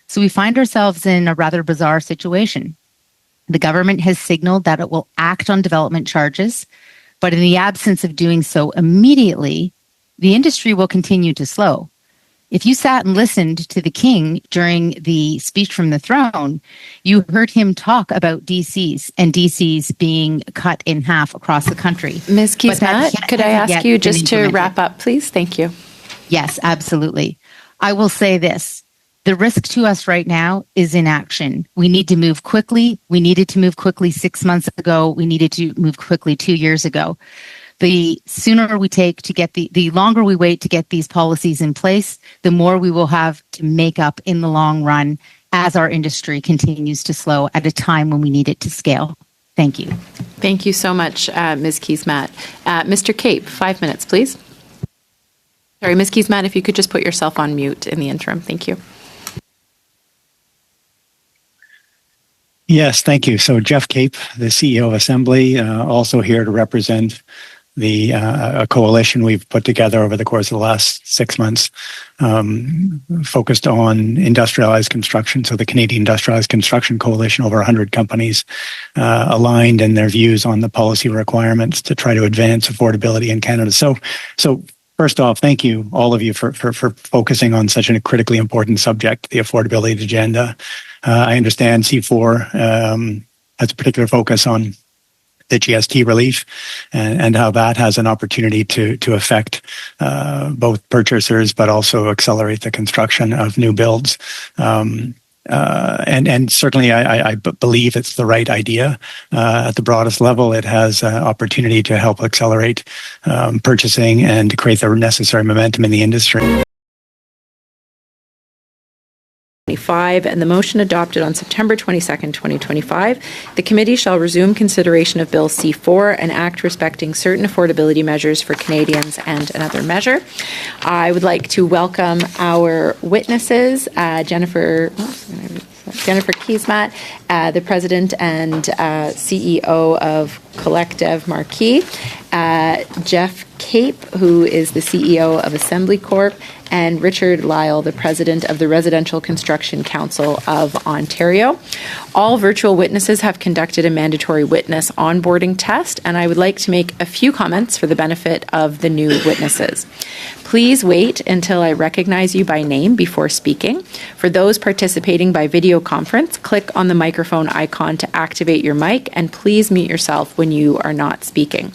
Speaker 12: So we find ourselves in a rather bizarre situation. The government has signaled that it will act on development charges, but in the absence of doing so immediately, the industry will continue to slow. If you sat and listened to the king during the speech from the throne, you heard him talk about DCs and DCs being cut in half across the country.
Speaker 1: Ms.
Speaker 12: But that
Speaker 1: Keysmat, could I
Speaker 12: hasn't
Speaker 1: ask
Speaker 12: yet
Speaker 1: you
Speaker 12: been
Speaker 1: just to
Speaker 12: implemented.
Speaker 1: wrap up, please? Thank you.
Speaker 12: Yes, absolutely. I will say this. The risk to us right now is inaction. We need to move quickly. We needed to move quickly 6 months ago. We needed to move quickly 2 years ago. The sooner we take to get the longer we wait to get these policies in place, the more we will have to make up in the long run as our industry continues to slow at a time when we need it to scale. Thank you.
Speaker 1: Thank you so much, Ms. Keysmat. Mr. Cape, 5 minutes, please. Sorry, Ms. Keysmat, if you could just put yourself on mute in the interim. Thank you.
Speaker 13: Yes, thank you. So Jeff Cape, the CEO of Assembly, also here to represent the a coalition we've put together over the course of the last 6 months, focused on industrialized construction. So the Canadian Industrialized Construction Coalition, over 100 companies aligned in their views on the policy requirements to try to advance affordability in Canada. So first off, thank you, all of you, for focusing on such a critically important subject, the affordability agenda. I understand C4 has a particular focus on the GST relief and how that has an opportunity to affect both purchasers, but also accelerate the construction of new builds. And certainly, I believe it's the right idea. At the broadest level, it has opportunity to help accelerate purchasing and to create the necessary momentum in the industry.
Speaker 1: And the motion adopted on September 22nd, 2025, the committee shall resume consideration of Bill C4, an act respecting certain affordability measures for Canadians and another measure. I would like to welcome our witnesses, Jennifer Keysmat, the President and CEO of Collective Marquee, Jeff Cape, who is the CEO of Assembly Corp, and Richard Lyle, the President of the Residential Construction Council of Ontario. All virtual witnesses have conducted a mandatory witness onboarding test, and I would like to make a few comments for the benefit of the new witnesses. Please wait until I recognize you by name before speaking. For those participating by video conference, click on the microphone icon to activate your mic, and please mute yourself when you are not speaking.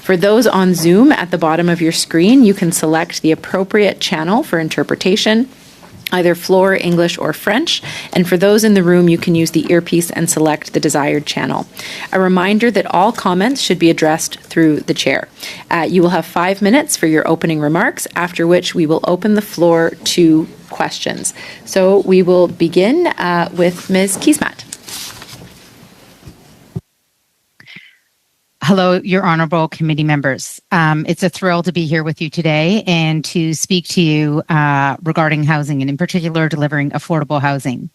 Speaker 1: For those on Zoom, at the bottom of your screen, you can select the appropriate channel for interpretation, either floor, English, or French. And for those in the room, you can use the earpiece and select the desired channel. A reminder that all comments should be addressed through the chair. You will have 5 minutes for your opening remarks, after which we will open the floor to questions. So we will begin with Ms. Keysmat.
Speaker 12: Hello, your honorable committee members. It's a thrill to be here with you today and to speak to you regarding housing, and in particular, delivering affordable housing.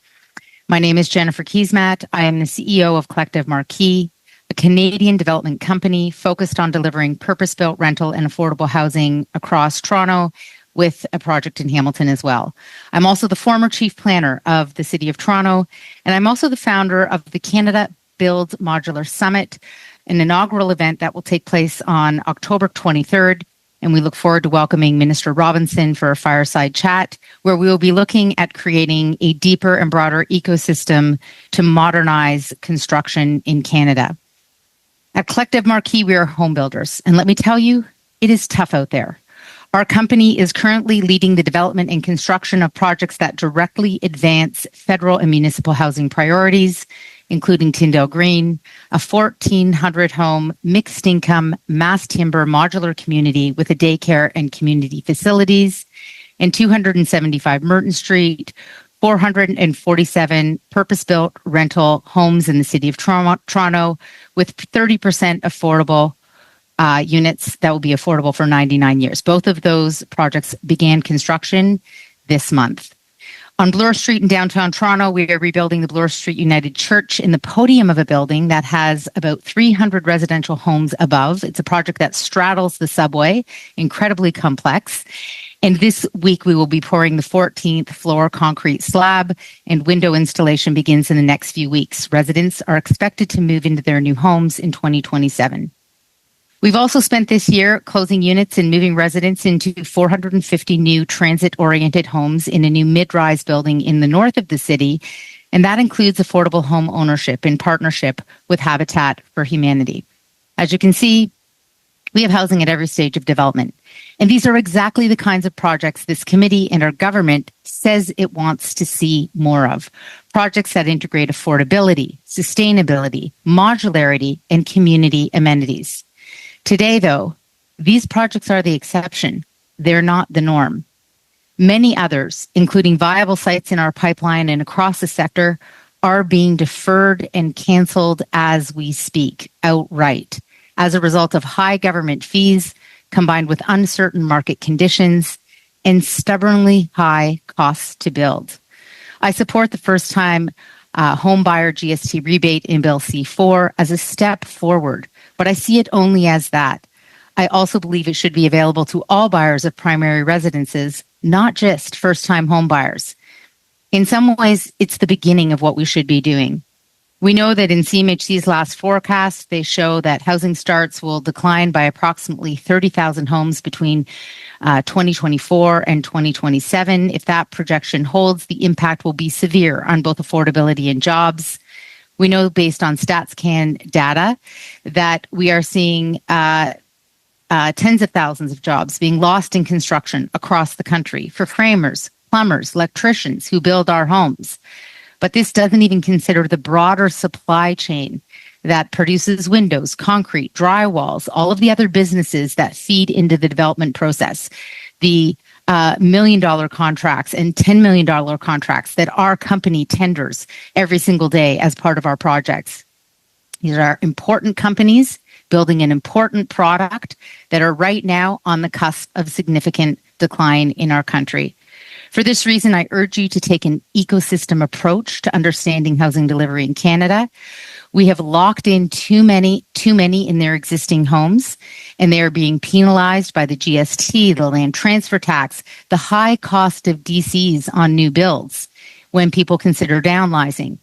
Speaker 12: My name is Jennifer Keysmat. I am the CEO of Collective Marquee, a Canadian development company focused on delivering purpose-built rental and affordable housing across Toronto, with a project in Hamilton as well. I'm also the former chief planner of the City of Toronto, and I'm also the founder of the Canada Build Modular Summit, an inaugural event that will take place on October 23rd. And we look forward to welcoming Minister Robinson for a fireside chat, where we will be looking at creating a deeper and broader ecosystem to modernize construction in Canada. At Collective Marquee, we are home builders. And let me tell you, it is tough out there. Our company is currently leading the development and construction of projects that directly advance federal and municipal housing priorities, including Tyndale Green, a 1,400-home, mixed-income, mass timber modular community with a daycare and community facilities, and 275 Merton Street, 447 purpose-built rental homes in the City of Toronto, with 30% affordable units that will be affordable for 99 years. Both of those projects began construction this month. On Bloor Street in downtown Toronto, we are rebuilding the Bloor Street United Church in the podium of a building that has about 300 residential homes above. It's a project that straddles the subway, incredibly complex. And this week, we will be pouring the 14th floor concrete slab, and window installation begins in the next few weeks. Residents are expected to move into their new homes in 2027. We've also spent this year closing units and moving residents into 450 new transit-oriented homes in a new mid-rise building in the north of the city, and that includes affordable home ownership in partnership with Habitat for Humanity. As you can see, we have housing at every stage of development, and these are exactly the kinds of projects this committee and our government says it wants to see more of. Projects that integrate affordability, sustainability, modularity, and community amenities. Today, though, these projects are the exception. They're not the norm. Many others, including viable sites in our pipeline and across the sector, are being deferred and canceled as we speak, outright, as a result of high government fees combined with uncertain market conditions and stubbornly high costs to build. I support the first-time home buyer GST rebate in Bill C4 as a step forward, but I see it only as that. I also believe it should be available to all buyers of primary residences, not just first-time home buyers. In some ways, it's the beginning of what we should be doing. We know that in CMHC's last forecast, they show that housing starts will decline by approximately 30,000 homes between 2024 and 2027. If that projection holds, the impact will be severe on both affordability and jobs. We know based on StatsCan data that we are seeing tens of thousands of jobs being lost in construction across the country for framers, plumbers, electricians who build our homes. But this doesn't even consider the broader supply chain that produces windows, concrete, drywalls, all of the other businesses that feed into the development process. The $1 million contracts and $10 million contracts that our company tenders every single day as part of our projects. These are important companies building an important product that are right now on the cusp of significant decline in our country. For this reason, I urge you to take an ecosystem approach to understanding housing delivery in Canada. We have locked in too many in their existing homes, and they are being penalized by the GST, the land transfer tax, the high cost of DCs on new builds when people consider downsizing.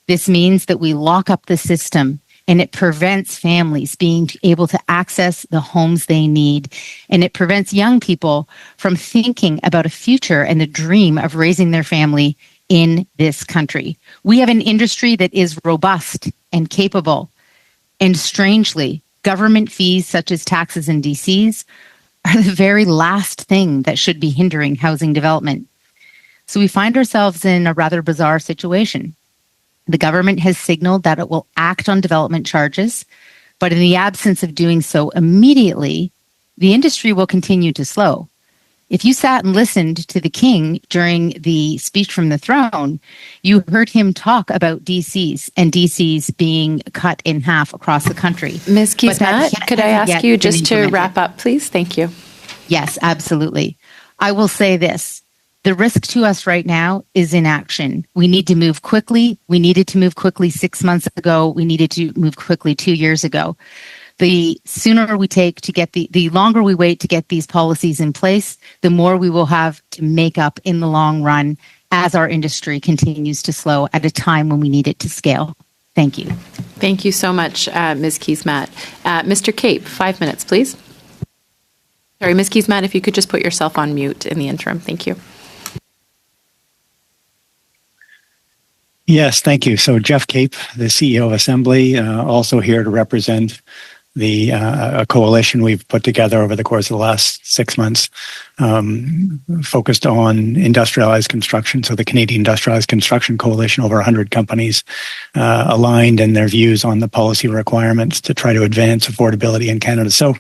Speaker 12: This means that we lock up the system, and it prevents families being able to access the homes they need. And it prevents young people from thinking about a future and the dream of raising their family in this country. We have an industry that is robust and capable. And strangely, government fees such as taxes and DCs are the very last thing that should be hindering housing development. So we find ourselves in a rather bizarre situation. The government has signaled that it will act on development charges, but in the absence of doing so immediately, the industry will continue to slow. If you sat and listened to the King during the speech from the throne, you heard him talk about DCs and DCs being cut in half across the country.
Speaker 1: Ms. Keys-Matt, could I ask you just to wrap up, please? Thank you.
Speaker 12: Yes, absolutely. I will say this. The risk to us right now is inaction. We need to move quickly. We needed to move quickly 6 months ago. We needed to move quickly 2 years ago. The sooner we take to get the longer we wait to get these policies in place, the more we will have to make up in the long run as our industry continues to slow at a time when we need it to scale. Thank you.
Speaker 1: Thank you so much, Ms. Keys-Matt. Mr. Cape, 5 minutes, please. Sorry, Ms. Keys-Matt, if you could just put yourself on mute in the interim. Thank you.
Speaker 13: Yes, thank you. So Jeff Cape, the CEO of Assembly, also here to represent the a coalition we've put together over the course of the last 6 months, focused on industrialized construction. So the Canadian Industrialized Construction Coalition, over 100 companies aligned in their views on the policy requirements to try to advance affordability in Canada. So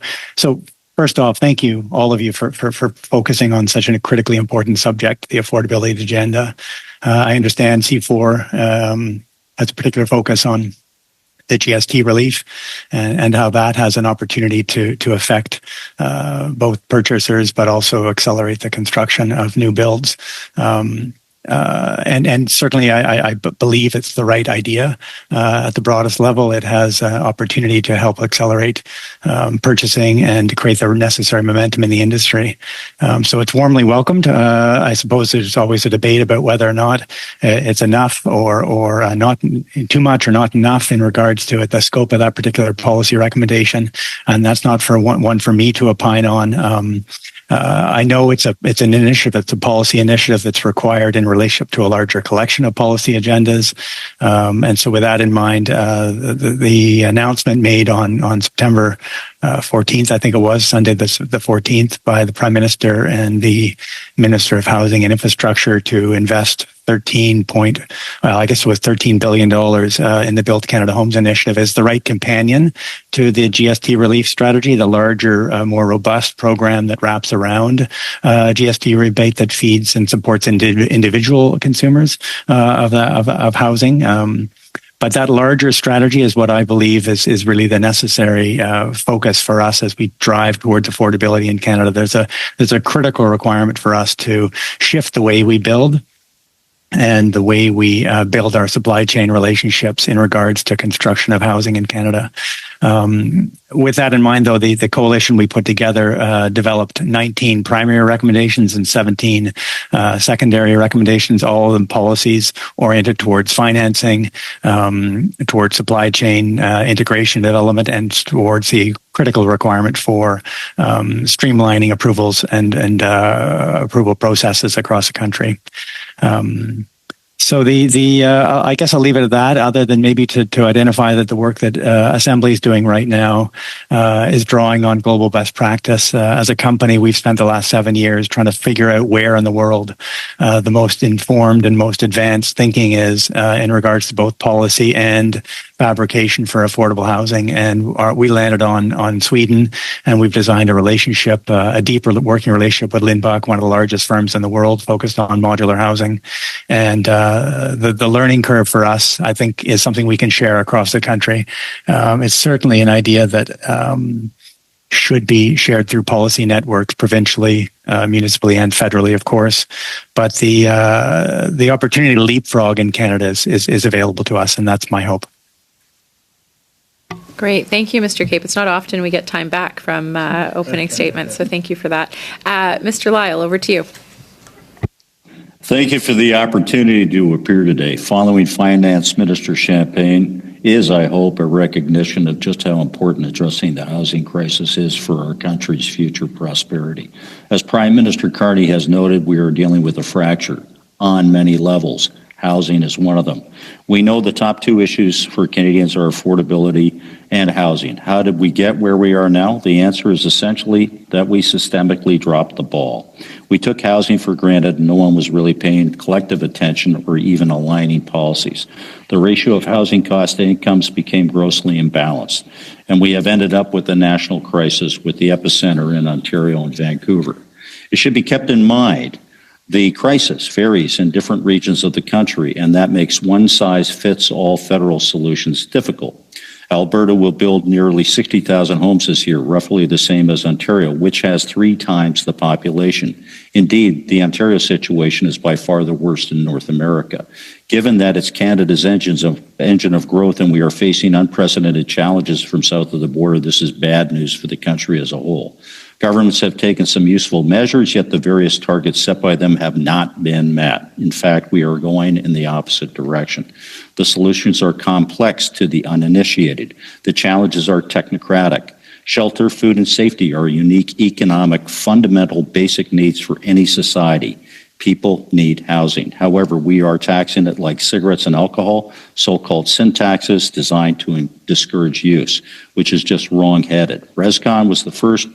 Speaker 13: first off, thank you, all of you, for focusing on such a critically important subject, the affordability agenda. I understand C4 has a particular focus on the GST relief and how that has an opportunity to affect both purchasers, but also accelerate the construction of new builds. and certainly I believe it's the right idea. At the broadest level, it has opportunity to help accelerate purchasing and to create the necessary momentum in the industry. So it's warmly welcomed. I suppose there's always a debate about whether or not it's enough or not too much or not enough in regards to the scope of that particular policy recommendation. And that's not for one for me to opine on. I know it's an initiative, it's a policy initiative that's required in relationship to a larger collection of policy agendas. And so with that in mind, the announcement made on September 14th, I think it was, Sunday the 14th, by the Prime Minister and the Minister of Housing and Infrastructure to invest $13 billion in the Build Canada Homes Initiative is the right companion to the GST relief strategy, the larger, more robust program that wraps around GST rebate that feeds and supports individual consumers of housing. But that larger strategy is what I believe is really the necessary focus for us as we drive towards affordability in Canada. There's a critical requirement for us to shift the way we build and the way we build our supply chain relationships in regards to construction of housing in Canada. With that in mind, though, the coalition we put together developed 19 primary recommendations and 17 secondary recommendations, all of them policies oriented towards financing, towards supply chain integration development, and towards the critical requirement for streamlining approvals and approval processes across the country. So I guess I'll leave it at that, other than maybe to identify that the work that Assembly is doing right now is drawing on global best practice. As a company, we've spent the last 7 years trying to figure out where in the world the most informed and most advanced thinking is in regards to both policy and fabrication for affordable housing. And we landed on Sweden, and we've designed a relationship, a deeper working relationship with Lindbach, one of the largest firms in the world focused on modular housing. And the learning curve for us, I think, is something we can share across the country. It's certainly an idea that should be shared through policy networks, provincially, municipally, and federally, of course. But the opportunity to leapfrog in Canada is available to us, and that's my hope.
Speaker 1: Great. Thank you, Mr. Cape. It's not often we get time back from opening statements, so thank you for that. Mr. Lyle, over to you.
Speaker 14: Thank you for the opportunity to appear today. Following Finance Minister Champagne is, I hope, a recognition of just how important addressing the housing crisis is for our country's future prosperity. As Prime Minister Carney has noted, we are dealing with a fracture on many levels. Housing is one of them. We know the top two issues for Canadians are affordability and housing. How did we get where we are now? The answer is essentially that we systemically dropped the ball. We took housing for granted, and no one was really paying collective attention or even aligning policies. The ratio of housing cost to incomes became grossly imbalanced, and we have ended up with a national crisis with the epicenter in Ontario and Vancouver. It should be kept in mind the crisis varies in different regions of the country, and that makes one-size-fits-all federal solutions difficult. Alberta will build nearly 60,000 homes this year, roughly the same as Ontario, which has 3 times the population. Indeed, the Ontario situation is by far the worst in North America. Given that it's Canada's engine of growth and we are facing unprecedented challenges from south of the border, this is bad news for the country as a whole. Governments have taken some useful measures, yet the various targets set by them have not been met. In fact, we are going in the opposite direction. The solutions are complex to the uninitiated. The challenges are technocratic. Shelter, food, and safety are unique economic, fundamental, basic needs for any society. People need housing. However, we are taxing it like cigarettes and alcohol, so-called sin taxes designed to discourage use, which is just wrong-headed. ResCon was the first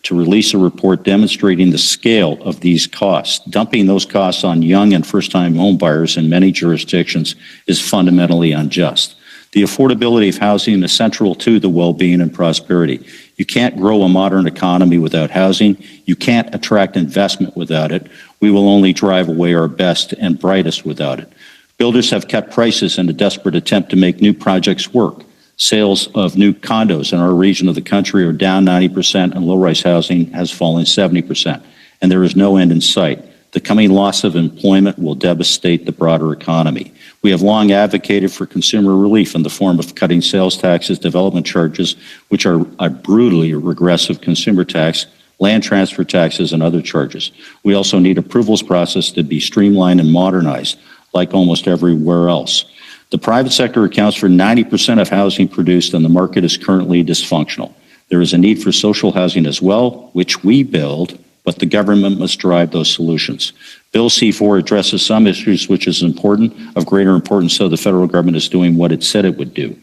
Speaker 14: to release a report demonstrating the scale of these costs. Dumping those costs on young and first-time homebuyers in many jurisdictions is fundamentally unjust. The affordability of housing is central to the well-being and prosperity. You can't grow a modern economy without housing. You can't attract investment without it. We will only drive away our best and brightest without it. Builders have cut prices in a desperate attempt to make new projects work. Sales of new condos in our region of the country are down 90%, and low-rise housing has fallen 70%. And there is no end in sight. The coming loss of employment will devastate the broader economy. We have long advocated for consumer relief in the form of cutting sales taxes, development charges, which are a brutally regressive consumer tax, land transfer taxes, and other charges. We also need approvals process to be streamlined and modernized, like almost everywhere else. The private sector accounts for 90% of housing produced, and the market is currently dysfunctional. There is a need for social housing as well, which we build, but the government must drive those solutions. Bill C-4 addresses some issues which is important, of greater importance, so the federal government is doing what it said it would do.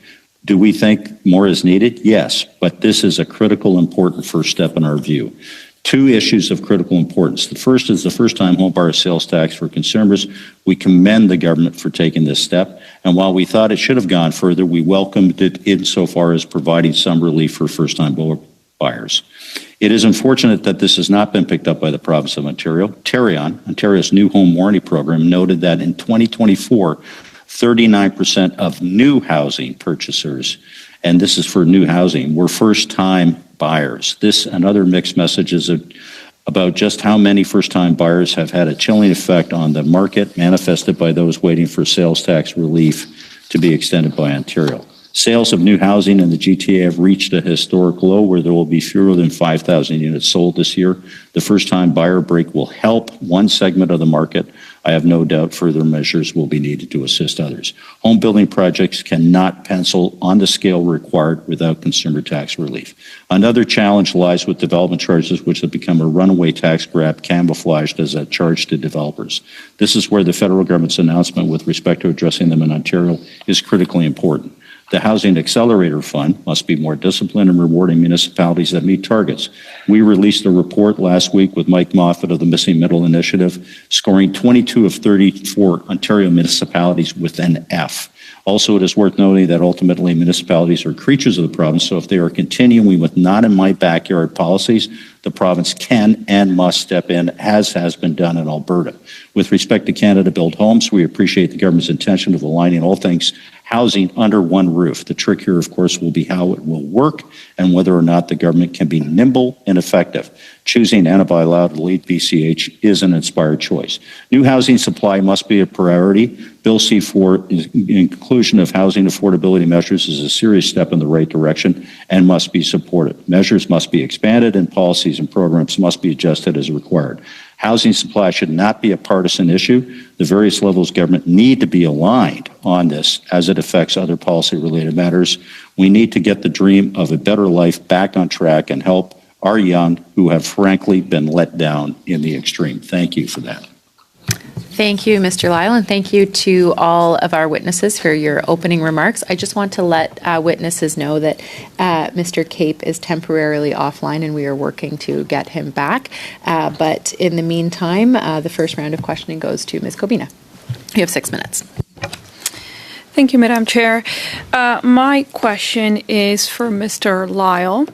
Speaker 14: Do we think more is needed? Yes, but this is a critical, important first step in our view. Two issues of critical importance. The first is the first-time homebuyer sales tax for consumers. We commend the government for taking this step, and while we thought it should have gone further, we welcomed it insofar as providing some relief for first-time buyers. It is unfortunate that this has not been picked up by the province of Ontario. Tarion, Ontario's new home warranty program, noted that in 2024, 39% of new housing purchasers, and this is for new housing, were first-time buyers. This and other mixed messages about just how many first-time buyers have had a chilling effect on the market, manifested by those waiting for sales tax relief to be extended by Ontario. Sales of new housing in the GTA have reached a historic low where there will be fewer than 5,000 units sold this year. The first-time buyer break will help one segment of the market. I have no doubt further measures will be needed to assist others. Home building projects cannot pencil on the scale required without consumer tax relief. Another challenge lies with development charges, which have become a runaway tax grab camouflaged as a charge to developers. This is where the federal government's announcement with respect to addressing them in Ontario is critically important. The Housing Accelerator Fund must be more disciplined in rewarding municipalities that meet targets. We released a report last week with Mike Moffat of the Missing Middle Initiative, scoring 22 of 34 Ontario municipalities with an F. Also, it is worth noting that ultimately municipalities are creatures of the province, so if they are continuing with not-in-my-backyard policies, the province can and must step in, as has been done in Alberta. With respect to Canada Build Homes, we appreciate the government's intention of aligning all things housing under one roof. The trick here, of course, will be how it will work and whether or not the government can be nimble and effective. Choosing Annabelle Lau to lead BCH is an inspired choice. New housing supply must be a priority. Bill C-4, inclusion of housing affordability measures, is a serious step in the right direction and must be supported. Measures must be expanded and policies and programs must be adjusted as required. Housing supply should not be a partisan issue. The various levels of government need to be aligned on this as it affects other policy-related matters. We need to get the dream of a better life back on track and help our young who have frankly been let down in the extreme. Thank you for that.
Speaker 1: Thank you, Mr. Lyle, and thank you to all of our witnesses for your opening remarks. I just want to let witnesses know that Mr. Cape is temporarily offline and we are working to get him back. But in the meantime, the first round of questioning goes to Ms. Kobina. You have 6 minutes.
Speaker 11: Thank you, Madam Chair. My question is for Mr. Lyle.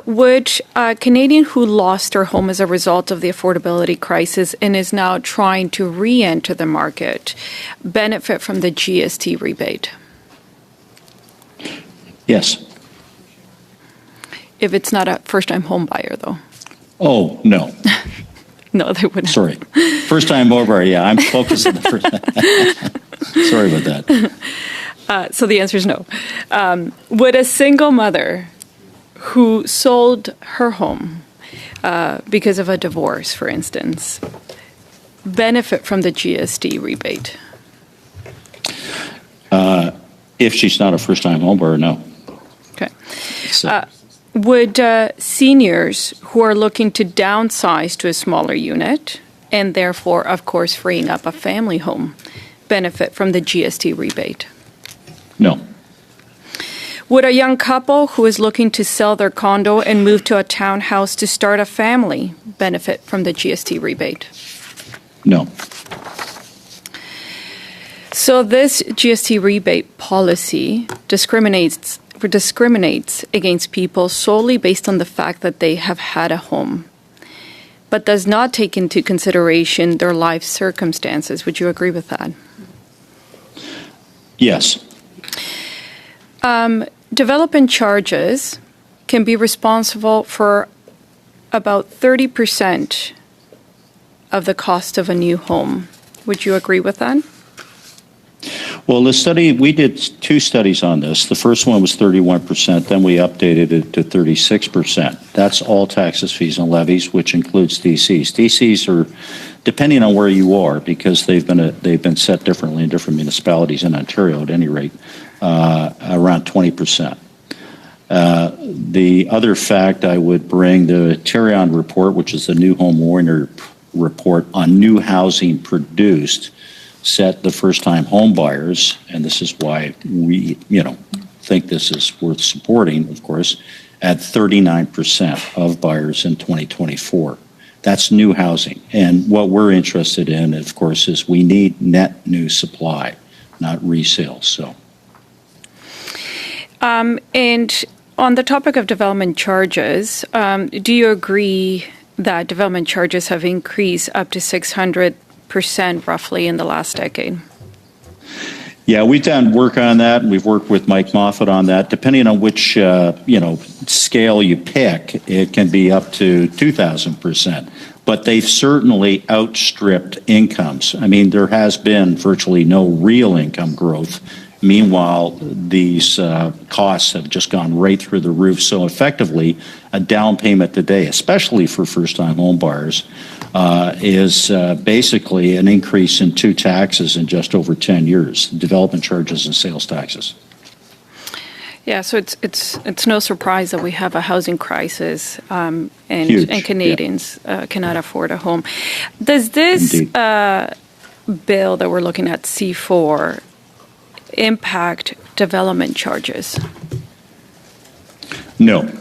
Speaker 11: Would a Canadian who lost their home as a result of the affordability crisis and is now trying to re-enter the market benefit from the GST rebate?
Speaker 14: Yes.
Speaker 11: If it's not a first-time home buyer, though?
Speaker 14: Oh, no.
Speaker 11: No, they wouldn't.
Speaker 14: Sorry. First-time homebuyer, yeah, I'm focused on the first. Sorry about that.
Speaker 11: So the answer is no. Would a single mother who sold her home because of a divorce, for instance, benefit from the GST rebate?
Speaker 14: If she's not a first-time homebuyer, no.
Speaker 11: Okay. Would seniors who are looking to downsize to a smaller unit and therefore, of course, freeing up a family home benefit from the GST rebate?
Speaker 14: No.
Speaker 11: Would a young couple who is looking to sell their condo and move to a townhouse to start a family benefit from the GST rebate?
Speaker 14: No.
Speaker 11: So this GST rebate policy discriminates against people solely based on the fact that they have had a home, but does not take into consideration their life circumstances. Would you agree with that?
Speaker 14: Yes.
Speaker 11: Development charges can be responsible for about 30% of the cost of a new home. Would you agree with that?
Speaker 14: Well, the study, we did two studies on this. The first one was 31%, then we updated it to 36%. That's all taxes, fees, and levies, which includes DCs. DCs are, depending on where you are, because they've been set differently in different municipalities in Ontario at any rate, around 20%. The other fact I would bring, the Terrion report, which is the new home owner report on new housing produced, set the first-time home buyers, and this is why we, think this is worth supporting, of course, at 39% of buyers in 2024. That's new housing. And what we're interested in, of course, is we need net new supply, not resale. So.
Speaker 11: And on the topic of development charges, do you agree that development charges have increased up to 600% roughly in the last decade?
Speaker 14: Yeah, we've done work on that, and we've worked with Mike Moffat on that. Depending on which scale you pick, it can be up to 2,000%. But they've certainly outstripped incomes. I mean, there has been virtually no real income growth. Meanwhile, these costs have just gone right through the roof. So effectively, a down payment today, especially for first-time home buyers, is basically an increase in two taxes in just over 10 years, development charges and sales taxes.
Speaker 11: Yeah, so it's no surprise that we have a housing crisis and Canadians cannot afford a home. Does this bill that we're looking at, C4, impact development charges?
Speaker 14: No.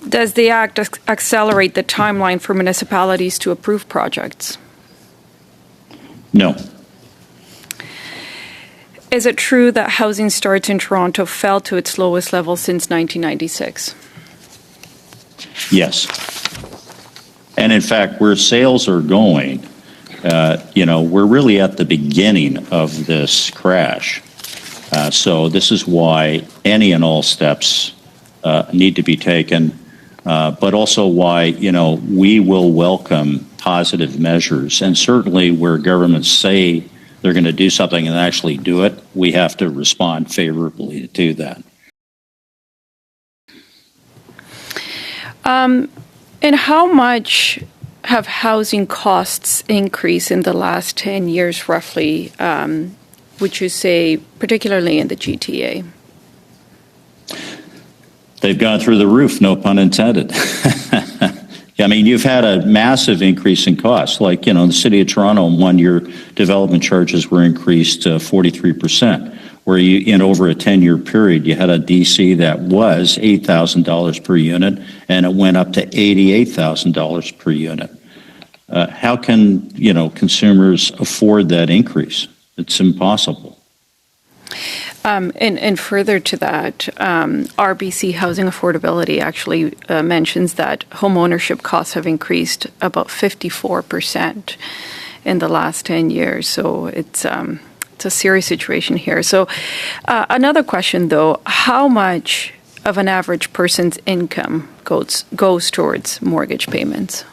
Speaker 11: Does the act accelerate the timeline for municipalities to approve projects?
Speaker 14: No.
Speaker 11: Is it true that housing starts in Toronto fell to its lowest level since 1996?
Speaker 14: Yes. And in fact, where sales are going, we're really at the beginning of this crash. So this is why any and all steps need to be taken, but also why, we will welcome positive measures. And certainly where governments say they're going to do something and actually do it, we have to respond favorably to that.
Speaker 11: And how much have housing costs increased in the last 10 years, roughly, would you say, particularly in the GTA?
Speaker 14: They've gone through the roof, no pun intended. I mean, you've had a massive increase in costs. Like, in the city of Toronto, in 1 year, development charges were increased 43%, where in over a 10-year period, you had a DC that was $8,000 per unit, and it went up to $88,000 per unit. How can, consumers afford that increase? It's impossible.
Speaker 11: And further to that, RBC Housing Affordability actually mentions that home ownership costs have increased about 54% in the last 10 years. So it's a serious situation here. So another question, though, how much of an average person's income goes towards mortgage payments?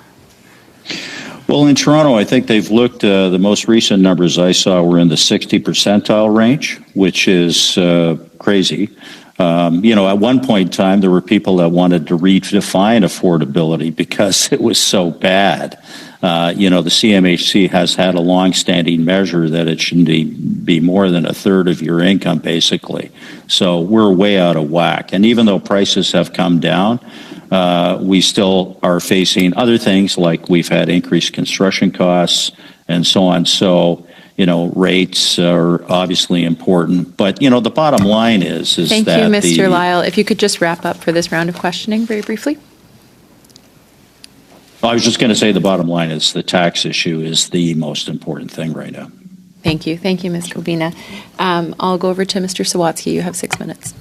Speaker 14: Well, in Toronto, I think they've looked, the most recent numbers I saw were in the 60 percentile range, which is crazy. At one point in time, there were people that wanted to redefine affordability because it was so bad. The CMHC has had a long-standing measure that it shouldn't be more than a third of your income, basically. So we're way out of whack. And even though prices have come down, we still are facing other things, like we've had increased construction costs and so on. So, rates are obviously important. But, the bottom line is
Speaker 1: Thank
Speaker 14: that
Speaker 1: you, Mr. Lyle. If you could just wrap up for this round of questioning very briefly.
Speaker 14: I was just going to say the bottom line is the tax issue is the most important thing right now.
Speaker 1: Thank you. Thank you, Ms. Kobina. I'll go over to Mr. Sawatsky. You have 6 minutes.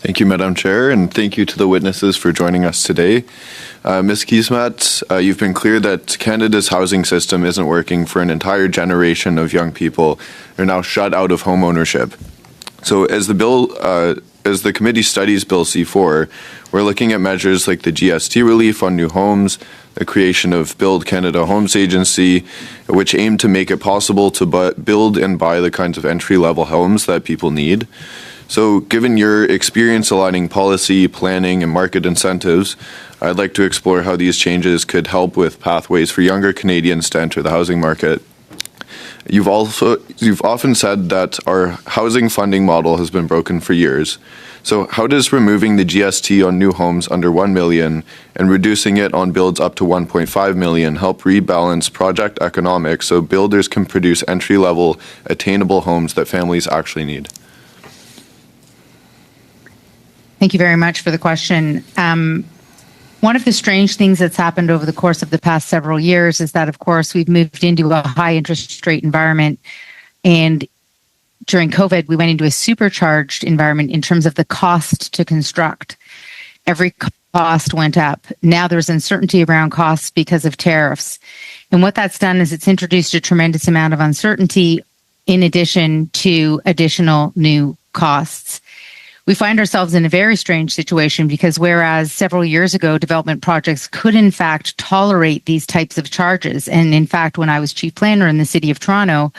Speaker 15: Thank you, Madam Chair, and thank you to the witnesses for joining us today. Ms. Kiesmat, you've been clear that Canada's housing system isn't working for an entire generation of young people. They're now shut out of home ownership. So as the bill as the committee studies Bill C4, we're looking at measures like the GST relief on new homes, the creation of Build Canada Homes Agency, which aim to make it possible to build and buy the kinds of entry-level homes that people need. So given your experience aligning policy, planning, and market incentives, I'd like to explore how these changes could help with pathways for younger Canadians to enter the housing market. You've often said that our housing funding model has been broken for years. So how does removing the GST on new homes under $1 million and reducing it on builds up to $1.5 million help rebalance project economics so builders can produce entry-level, attainable homes that families actually need?
Speaker 12: Thank you very much for the question. One of the strange things that's happened over the course of the past several years is that, of course, we've moved into a high interest rate environment. And during COVID, we went into a supercharged environment in terms of the cost to construct. Every cost went up. Now there's uncertainty around costs because of tariffs. And what that's done is it's introduced a tremendous amount of uncertainty in addition to additional new costs. We find ourselves in a very strange situation because whereas several years ago, development projects could in fact tolerate these types of charges. And in fact, when I was chief planner in the City of Toronto,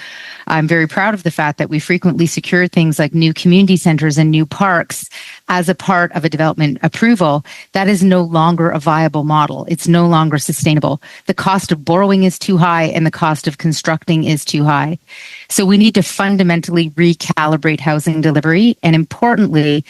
Speaker 12: I'm very proud of the fact that we frequently secured things like new community centers and new parks as a part of a development approval. That is no longer a viable model. It's no longer sustainable. The cost of borrowing is too high and the cost of constructing is too high. So we need to fundamentally recalibrate housing delivery. And importantly,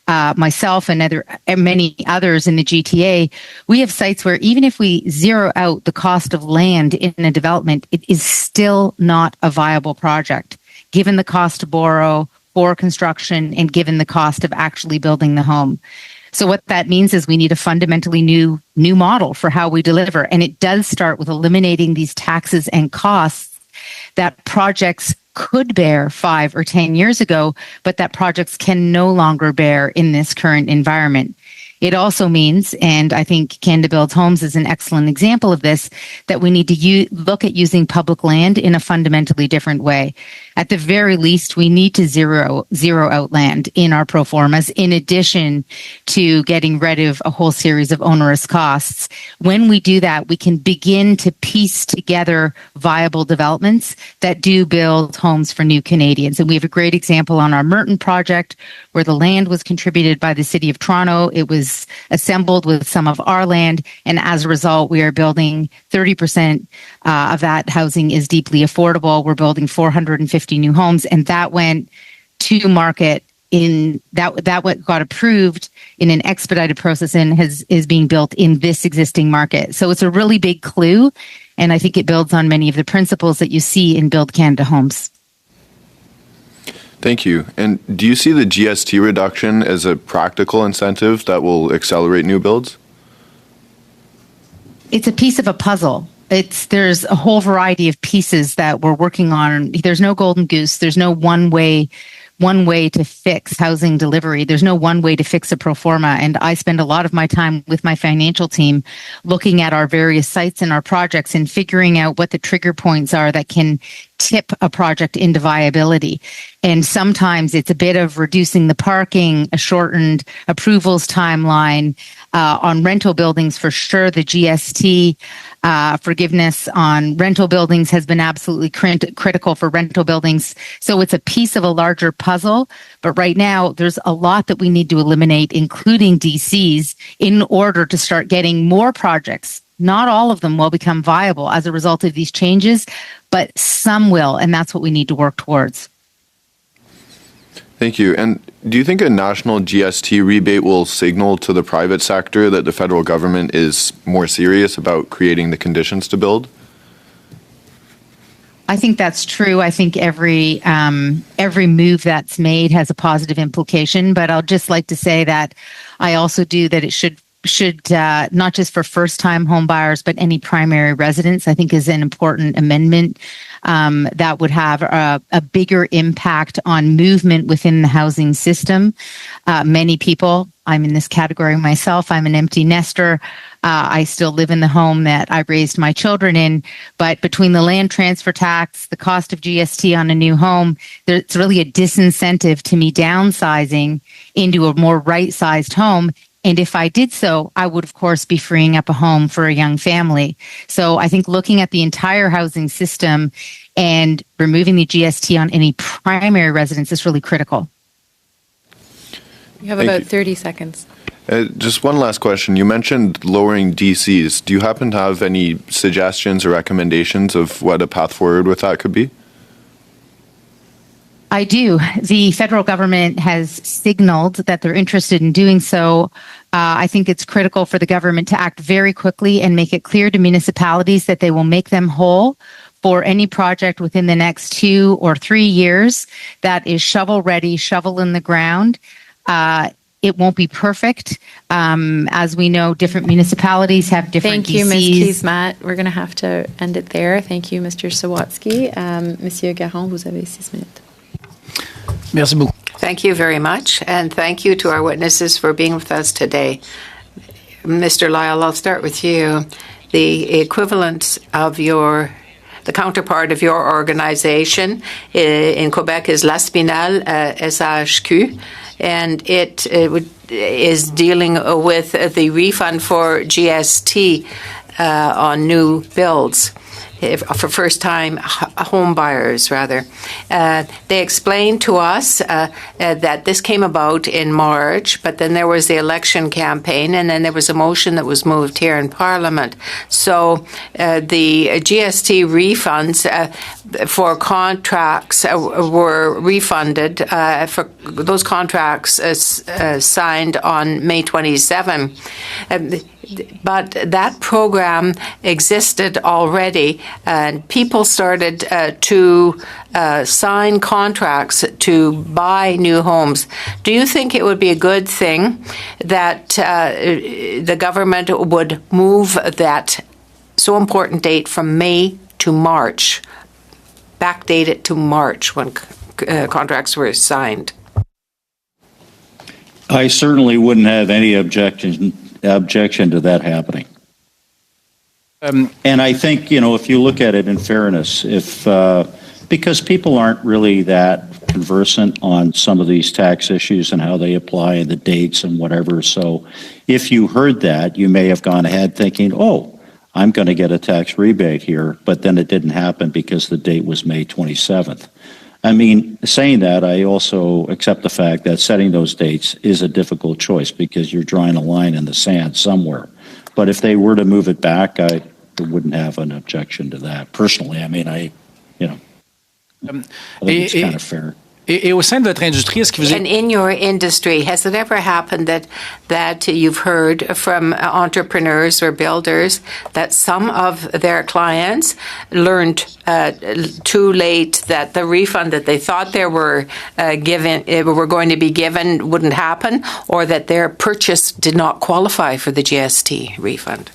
Speaker 12: myself and many others in the GTA, we have sites where even if we zero out the cost of land in a development, it is still not a viable project, given the cost to borrow for construction and given the cost of actually building the home. So what that means is we need a fundamentally new model for how we deliver. And it does start with eliminating these taxes and costs that projects could bear 5 or 10 years ago, but that projects can no longer bear in this current environment. It also means, and I think Canada Builds Homes is an excellent example of this, that we need to look at using public land in a fundamentally different way. At the very least, we need to zero out land in our pro formas, in addition to getting rid of a whole series of onerous costs. When we do that, we can begin to piece together viable developments that do build homes for new Canadians. And we have a great example on our Merton project, where the land was contributed by the City of Toronto. It was assembled with some of our land, and as a result, we are building 30% of that housing is deeply affordable. We're building 450 new homes, and that went to market that got approved in an expedited process and is being built in this existing market. So it's a really big clue, and I think it builds on many of the principles that you see in Build Canada Homes.
Speaker 15: Thank you. And do you see the GST reduction as a practical incentive that will accelerate new builds?
Speaker 12: It's a piece of a puzzle. There's a whole variety of pieces that we're working on. There's no golden goose. There's no one way to fix housing delivery. There's no one way to fix a pro forma. And I spend a lot of my time with my financial team looking at our various sites and our projects and figuring out what the trigger points are that can tip a project into viability. And sometimes it's a bit of reducing the parking, a shortened approvals timeline. On rental buildings, for sure, the GST forgiveness on rental buildings has been absolutely critical for rental buildings. So it's a piece of a larger puzzle. But right now, there's a lot that we need to eliminate, including DCs, in order to start getting more projects. Not all of them will become viable as a result of these changes, but some will, and that's what we need to work towards.
Speaker 15: Thank you. And do you think a national GST rebate will signal to the private sector that the federal government is more serious about creating the conditions to build?
Speaker 12: I think that's true. I think every move that's made has a positive implication, but I'll just like to say that I also do that it should not just for first-time home buyers, but any primary residents, I think is an important amendment that would have a bigger impact on movement within the housing system. Many people, I'm in this category myself, I'm an empty nester. I still live in the home that I raised my children in, but between the land transfer tax, the cost of GST on a new home, there's really a disincentive to me downsizing into a more right-sized home. And if I did so, I would, of course, be freeing up a home for a young family. So I think looking at the entire housing system and removing the GST on any primary residence is really critical.
Speaker 1: You have
Speaker 15: Thank
Speaker 1: about
Speaker 15: you.
Speaker 1: 30 seconds.
Speaker 15: Just one last question. You mentioned lowering DCs. Do you happen to have any suggestions or recommendations of what a path forward with that could be?
Speaker 12: I do. The federal government has signaled that they're interested in doing so. I think it's critical for the government to act very quickly and make it clear to municipalities that they will make them whole for any project within the next 2 or 3 years that is shovel ready, shovel in the ground. It won't be perfect. As we know, different municipalities have different
Speaker 1: Thank you, Ms.
Speaker 12: DCs.
Speaker 1: Keys-Matt. We're going to have to end it there. Thank you, Mr. Sawatsky. Monsieur Garon, vous avez 6 minutes.
Speaker 10: Merci beaucoup.
Speaker 2: Thank you very much, and thank you to our witnesses for being with us today. Mr. Lyle, I'll start with you. The equivalent of the counterpart of your organization in Quebec is La Spinale SHQ, and it is dealing with the refund for GST on new builds. For first-time home buyers, rather. They explained to us that this came about in March, but then there was the election campaign, and then there was a motion that was moved here in Parliament. So the GST refunds for contracts were refunded for those contracts signed on May 27. But that program existed already, and people started to sign contracts to buy new homes. Do you think it would be a good thing that the government would move that so important date from May to March, backdate it to March when contracts were signed?
Speaker 14: I certainly wouldn't have any objection to that happening. And I think, if you look at it in fairness, because people aren't really that conversant on some of these tax issues and how they apply and the dates and whatever. So if you heard that, you may have gone ahead thinking, oh, I'm going to get a tax rebate here, but then it didn't happen because the date was May 27th. I mean, saying that, I also accept the fact that setting those dates is a difficult choice because you're drawing a line in the sand somewhere. But if they were to move it back, I wouldn't have an objection to that. Personally, I mean, I think it's kind of fair.
Speaker 10: Et au sein de votre industrie, est-ce que vous
Speaker 2: And in your industry, has it ever happened that you've heard from entrepreneurs or builders that some of their clients learned too late that the refund that they thought they were going to be given wouldn't happen, or that their purchase did not qualify for the GST refund?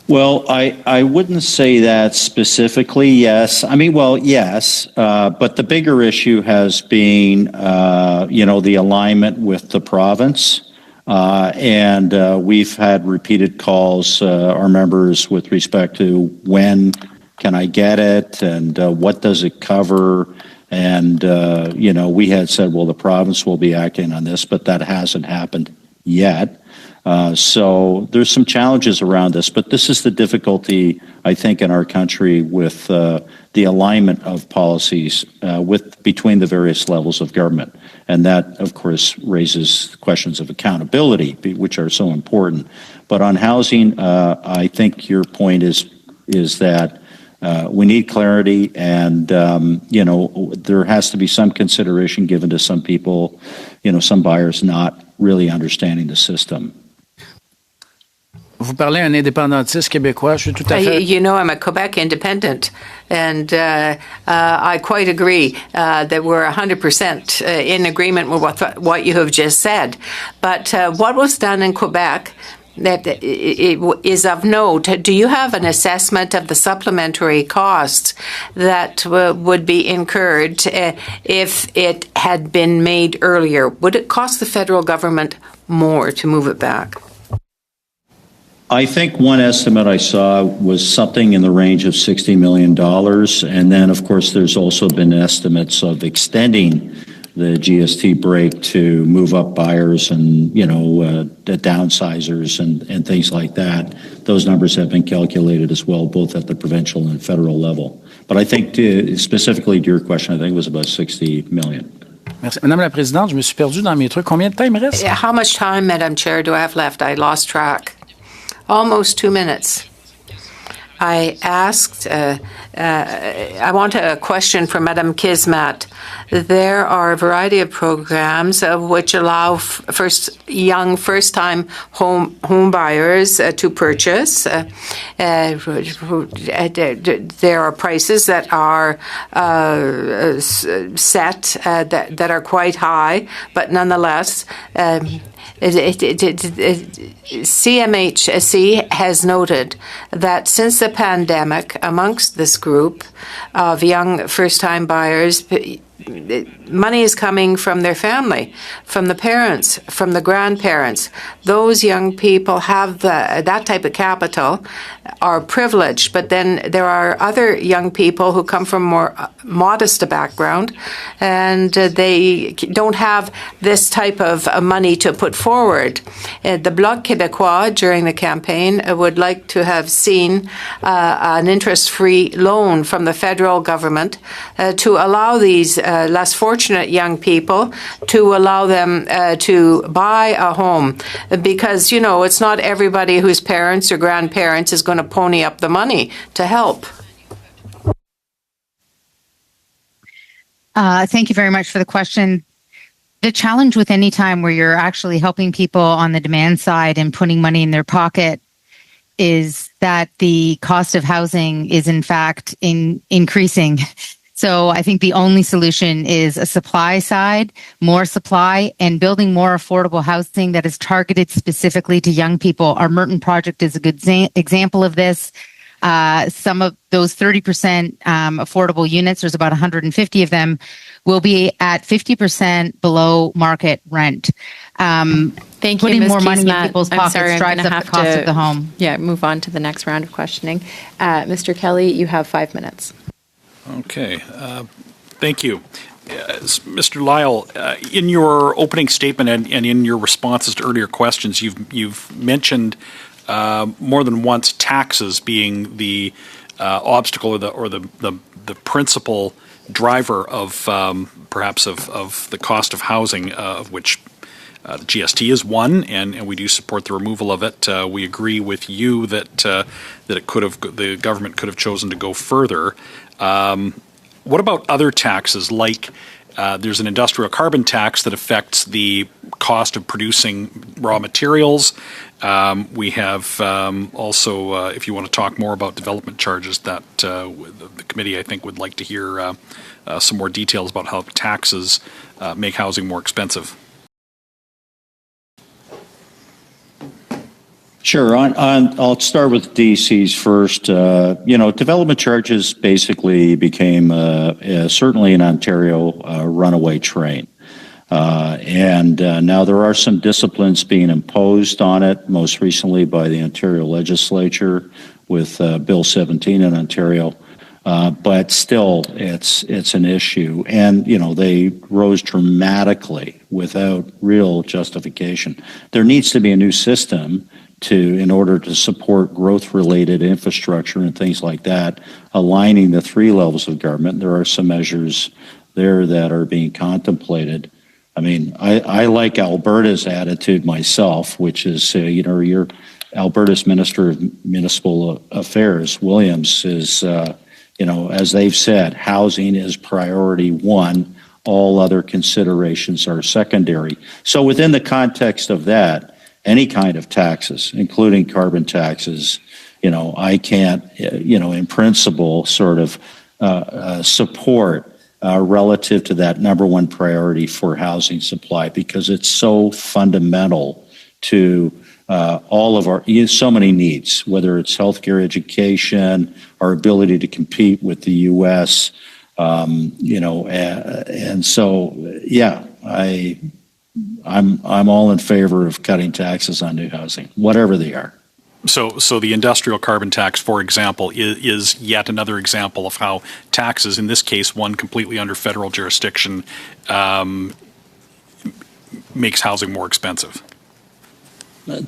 Speaker 14: Well, I wouldn't say that specifically, yes. I mean, well, yes, but the bigger issue has been, the alignment with the province. And we've had repeated calls, our members, with respect to when can I get it and what does it cover? And, we had said, well, the province will be acting on this, but that hasn't happened yet. So there's some challenges around this, but this is the difficulty, I think, in our country with the alignment of policies between the various levels of government. And that, of course, raises questions of accountability, which are so important. But on housing, I think your point is that we need clarity, and, there has to be some consideration given to some people, some buyers not really understanding the system.
Speaker 10: Vous parlez à un indépendantiste québécois, je suis tout à fait...
Speaker 2: I'm a Quebec independent, and I quite agree that we're 100% in agreement with what you have just said. But what was done in Quebec that is of note? Do you have an assessment of the supplementary costs that would be incurred if it had been made earlier? Would it cost the federal government more to move it back?
Speaker 14: I think one estimate I saw was something in the range of $60 million. And then, of course, there's also been estimates of extending the GST break to move up buyers and, the downsizers and things like that. Those numbers have been calculated as well, both at the provincial and federal level. But I think specifically to your question, I think it was about 60 million.
Speaker 10: Merci. Madame la Présidente, je me suis perdu dans mes trucs. Combien de temps il me reste?
Speaker 2: How much time, Madam Chair, do I have left? I lost track. Almost 2 minutes. I asked, I want a question from Madam Kismat. There are a variety of programs which allow first-time home buyers to purchase. There are prices that are set that are quite high, but nonetheless, CMHC has noted that since the pandemic, amongst this group of young first-time buyers, money is coming from their family, from the parents, from the grandparents. Those young people have that type of capital, are privileged, but then there are other young people who come from more modest background, and they don't have this type of money to put forward. The Bloc Québécois, during the campaign, would like to have seen an interest-free loan from the federal government to allow these less fortunate young people, to allow them to buy a home, because, it's not everybody whose parents or grandparents is going to pony up the money to help.
Speaker 12: Thank you very much for the question. The challenge with any time where you're actually helping people on the demand side and putting money in their pocket is that the cost of housing is in fact increasing. So I think the only solution is a supply side, more supply, and building more affordable housing that is targeted specifically to young people. Our Merton project is a good example of this. Some of those 30% affordable units, there's about 150 of them, will be at 50% below market rent.
Speaker 1: Thank you,
Speaker 12: Putting
Speaker 1: Ms.
Speaker 12: more money in
Speaker 1: Kismat.
Speaker 12: people's
Speaker 1: I'm
Speaker 12: pockets
Speaker 1: sorry, I'm
Speaker 12: drives
Speaker 1: gonna
Speaker 12: up the
Speaker 1: have
Speaker 12: cost
Speaker 1: to
Speaker 12: of the home.
Speaker 1: move on to the next round of questioning. Mr. Kelly, you have 5 minutes.
Speaker 6: Okay. Thank you. Mr. Lyle, in your opening statement and in your responses to earlier questions, you've mentioned more than once taxes being the obstacle or the principal driver of perhaps of the cost of housing, of which the GST is one, and we do support the removal of it. We agree with you that the government could have chosen to go further. What about other taxes, like there's an industrial carbon tax that affects the cost of producing raw materials. We have also, if you want to talk more about development charges, that the committee, I think, would like to hear some more details about how taxes make housing more expensive.
Speaker 14: Sure. I'll start with DCs first. Development charges basically became certainly in Ontario a runaway train. And now there are some disciplines being imposed on it, most recently by the Ontario legislature with Bill 17 in Ontario. But still, it's an issue. And, they rose dramatically without real justification. There needs to be a new system in order to support growth-related infrastructure and things like that, aligning the three levels of government. There are some measures there that are being contemplated. I mean, I like Alberta's attitude myself, which is, your Alberta's Minister of Municipal Affairs, Williams, is, as they've said, housing is priority one. All other considerations are secondary. So within the context of that, any kind of taxes, including carbon taxes, I can't, in principle, sort of support relative to that number one priority for housing supply, because it's so fundamental to all of so many needs, whether it's healthcare, education, our ability to compete with the U.S., and so, yeah, I'm all in favor of cutting taxes on new housing, whatever they are.
Speaker 6: So the industrial carbon tax, for example, is yet another example of how taxes, in this case, one completely under federal jurisdiction, makes housing more expensive.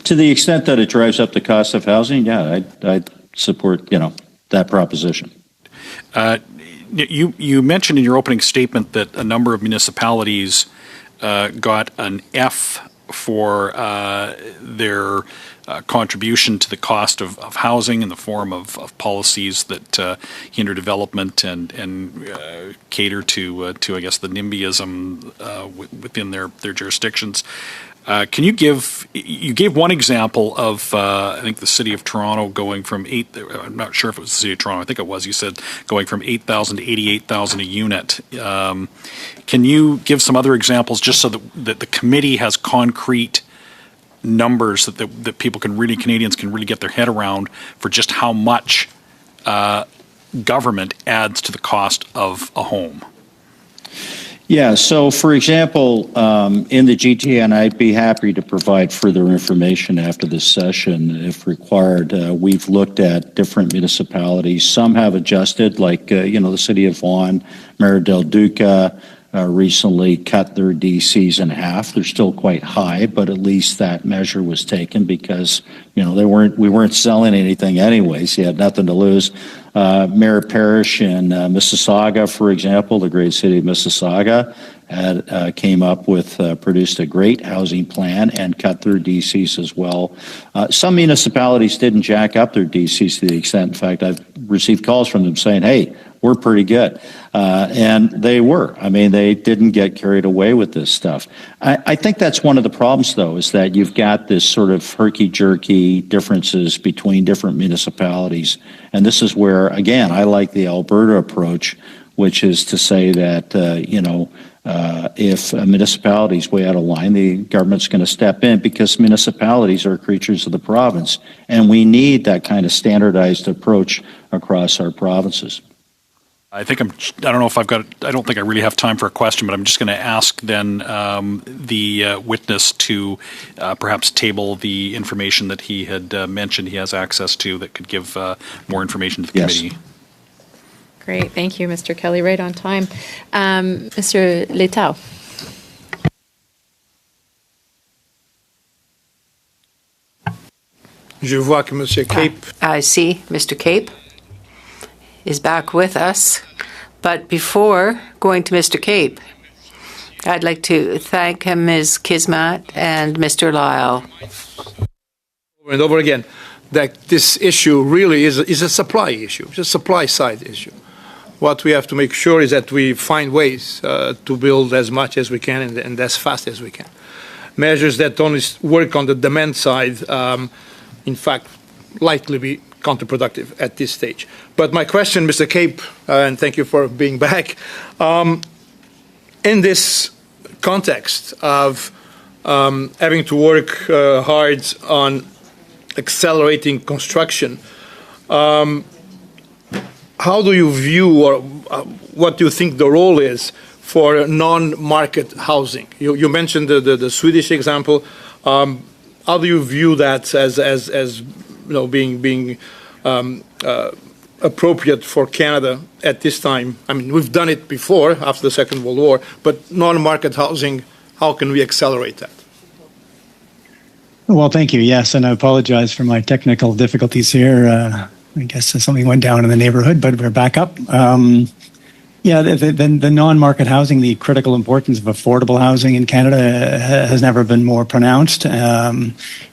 Speaker 14: To the extent that it drives up the cost of housing, yeah, I'd support, that proposition.
Speaker 6: You mentioned in your opening statement that a number of municipalities got an F for their contribution to the cost of housing in the form of policies that hinder development and cater to I guess the NIMBYism within their jurisdictions. Can you gave one example of, I think the city of Toronto going from I'm not sure if it was the city of Toronto, I think it was, you said going from 8,000 to 88,000 a unit. Can you give some other examples just so that the committee has concrete numbers that Canadians can really get their head around for just how much government adds to the cost of a home?
Speaker 14: Yeah, so for example, in the GTA, and I'd be happy to provide further information after this session if required, we've looked at different municipalities. Some have adjusted, like, the city of Vaughan, Mayor Del Duca recently cut their DCs in half. They're still quite high, but at least that measure was taken because, we weren't selling anything anyways. You had nothing to lose. Mayor Parrish in Mississauga, for example, the great city of Mississauga, came up with, produced a great housing plan and cut their DCs as well. Some municipalities didn't jack up their DCs to the extent, in fact, I've received calls from them saying, hey, we're pretty good. And they were. I mean, they didn't get carried away with this stuff. I think that's one of the problems, though, is that you've got this sort of herky-jerky differences between different municipalities. And this is where, again, I like the Alberta approach, which is to say that, if a municipality is way out of line, the government's going to step in because municipalities are creatures of the province. And we need that kind of standardized approach across our provinces.
Speaker 6: I don't think I really have time for a question, but I'm just going to ask then the witness to perhaps table the information that he had mentioned he has access to that could give more information to the committee.
Speaker 1: Great, thank you, Mr. Kelly. Right on time. Mr. Letao.
Speaker 7: Je vois que Monsieur Cape.
Speaker 2: I see Mr. Cape is back with us. But before going to Mr. Cape, I'd like to thank Ms. Kismat and Mr. Lyle.
Speaker 7: Over and over again, that this issue really is a supply issue, it's a supply side issue. What we have to make sure is that we find ways to build as much as we can and as fast as we can. Measures that only work on the demand side, in fact, likely be counterproductive at this stage. But my question, Mr. Cape, and thank you for being back, in this context of having to work hard on accelerating construction, how do you view or what do you think the role is for non-market housing? You mentioned the Swedish example. How do you view that as being appropriate for Canada at this time? I mean, we've done it before after the Second World War, but non-market housing, how can we accelerate that?
Speaker 13: Well, thank you. Yes, and I apologize for my technical difficulties here. I guess something went down in the neighborhood, but we're back up. The non-market housing, the critical importance of affordable housing in Canada has never been more pronounced.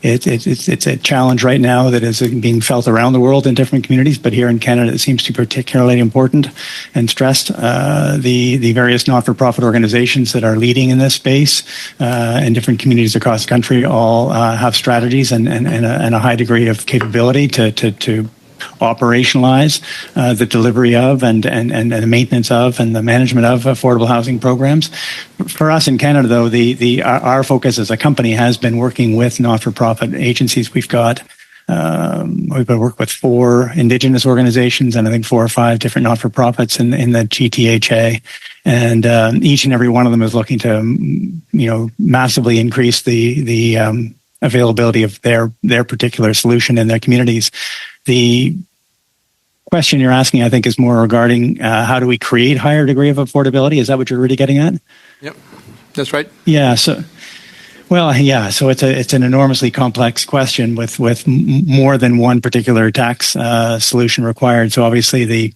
Speaker 13: It's a challenge right now that is being felt around the world in different communities, but here in Canada it seems to be particularly important and stressed. The various not-for-profit organizations that are leading in this space in different communities across the country all have strategies and a high degree of capability to operationalize the delivery of and the maintenance of and the management of affordable housing programs. For us in Canada, though, our focus as a company has been working with not-for-profit agencies. We've been working with 4 Indigenous organizations and I think 4 or 5 different not-for-profits in the GTHA, and each and every one of them is looking to massively increase the availability of their particular solution in their communities. The question you're asking, I think, is more regarding how do we create higher degree of affordability? Is that what you're really getting at?
Speaker 7: Yep, that's right.
Speaker 13: Yeah. So it's an enormously complex question with more than one particular tax solution required. So obviously the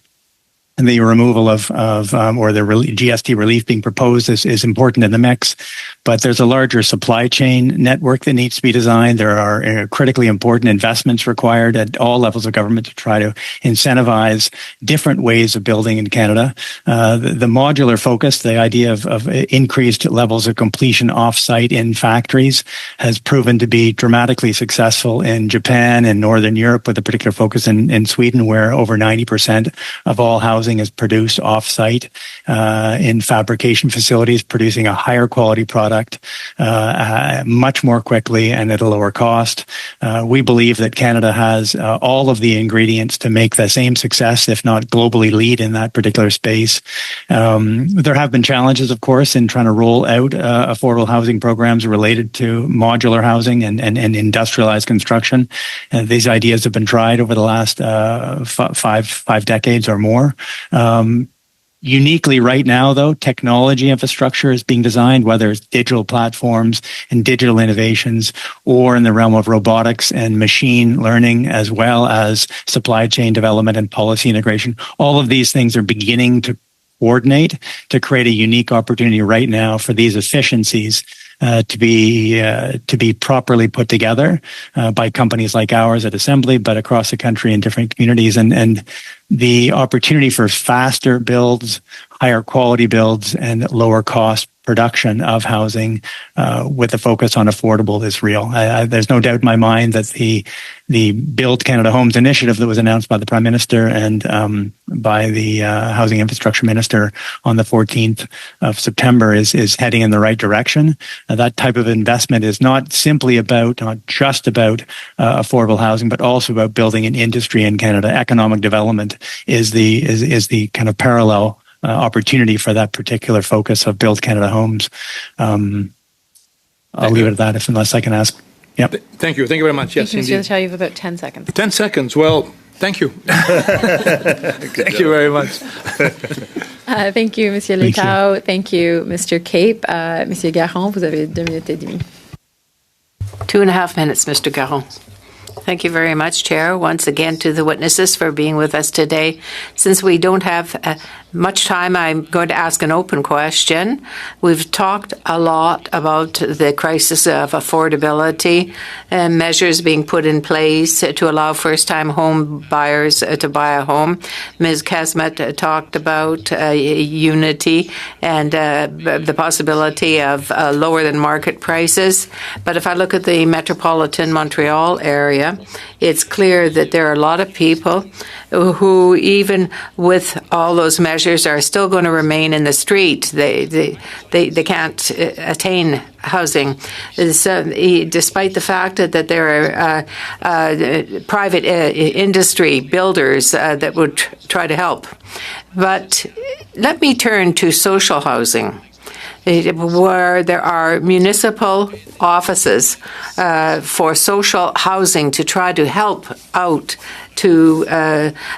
Speaker 13: removal of GST relief being proposed is important in the mix, but there's a larger supply chain network that needs to be designed. There are critically important investments required at all levels of government to try to incentivize different ways of building in Canada. The modular focus, the idea of increased levels of completion off-site in factories, has proven to be dramatically successful in Japan and Northern Europe, with a particular focus in Sweden, where over 90% of all housing is produced off-site in fabrication facilities, producing a higher quality product much more quickly and at a lower cost. We believe that Canada has all of the ingredients to make the same success, if not globally lead in that particular space. There have been challenges, of course, in trying to roll out affordable housing programs related to modular housing and industrialized construction. These ideas have been tried over the last five decades or more. Uniquely right now, though, technology infrastructure is being designed, whether it's digital platforms and digital innovations, or in the realm of robotics and machine learning, as well as supply chain development and policy integration. All of these things are beginning to coordinate to create a unique opportunity right now for these efficiencies to be properly put together by companies like ours at Assembly, but across the country in different communities. And the opportunity for faster builds, higher quality builds, and lower cost production of housing with a focus on affordable is real. There's no doubt in my mind that the Build Canada Homes initiative that was announced by the Prime Minister and by the Housing Infrastructure Minister on the 14th of September is heading in the right direction. That type of investment is not just about affordable housing, but also about building an industry in Canada. Economic development is the kind of parallel opportunity for that particular focus of Build Canada Homes. I'll leave it at that unless I can ask. Yep.
Speaker 7: Thank you. Thank you very much. Yes,
Speaker 1: Monsieur
Speaker 7: indeed.
Speaker 1: Letao, you have about 10 seconds.
Speaker 7: 10 seconds. Well, thank you. Thank you very much.
Speaker 1: Thank you, Monsieur Letao. Thank you, Mr. Cape. Monsieur Garon, vous avez 2 minutes et demie.
Speaker 2: 2.5 minutes, Mr. Garon. Thank you very much, Chair. Once again, to the witnesses for being with us today. Since we don't have much time, I'm going to ask an open question. We've talked a lot about the crisis of affordability and measures being put in place to allow first-time home buyers to buy a home. Ms. Casmet talked about unity and the possibility of lower than market prices. But if I look at the metropolitan Montreal area, it's clear that there are a lot of people who, even with all those measures, are still going to remain in the street. They can't attain housing. So, despite the fact that there are private industry builders that would try to help. But let me turn to social housing, where there are municipal offices for social housing to try to help out to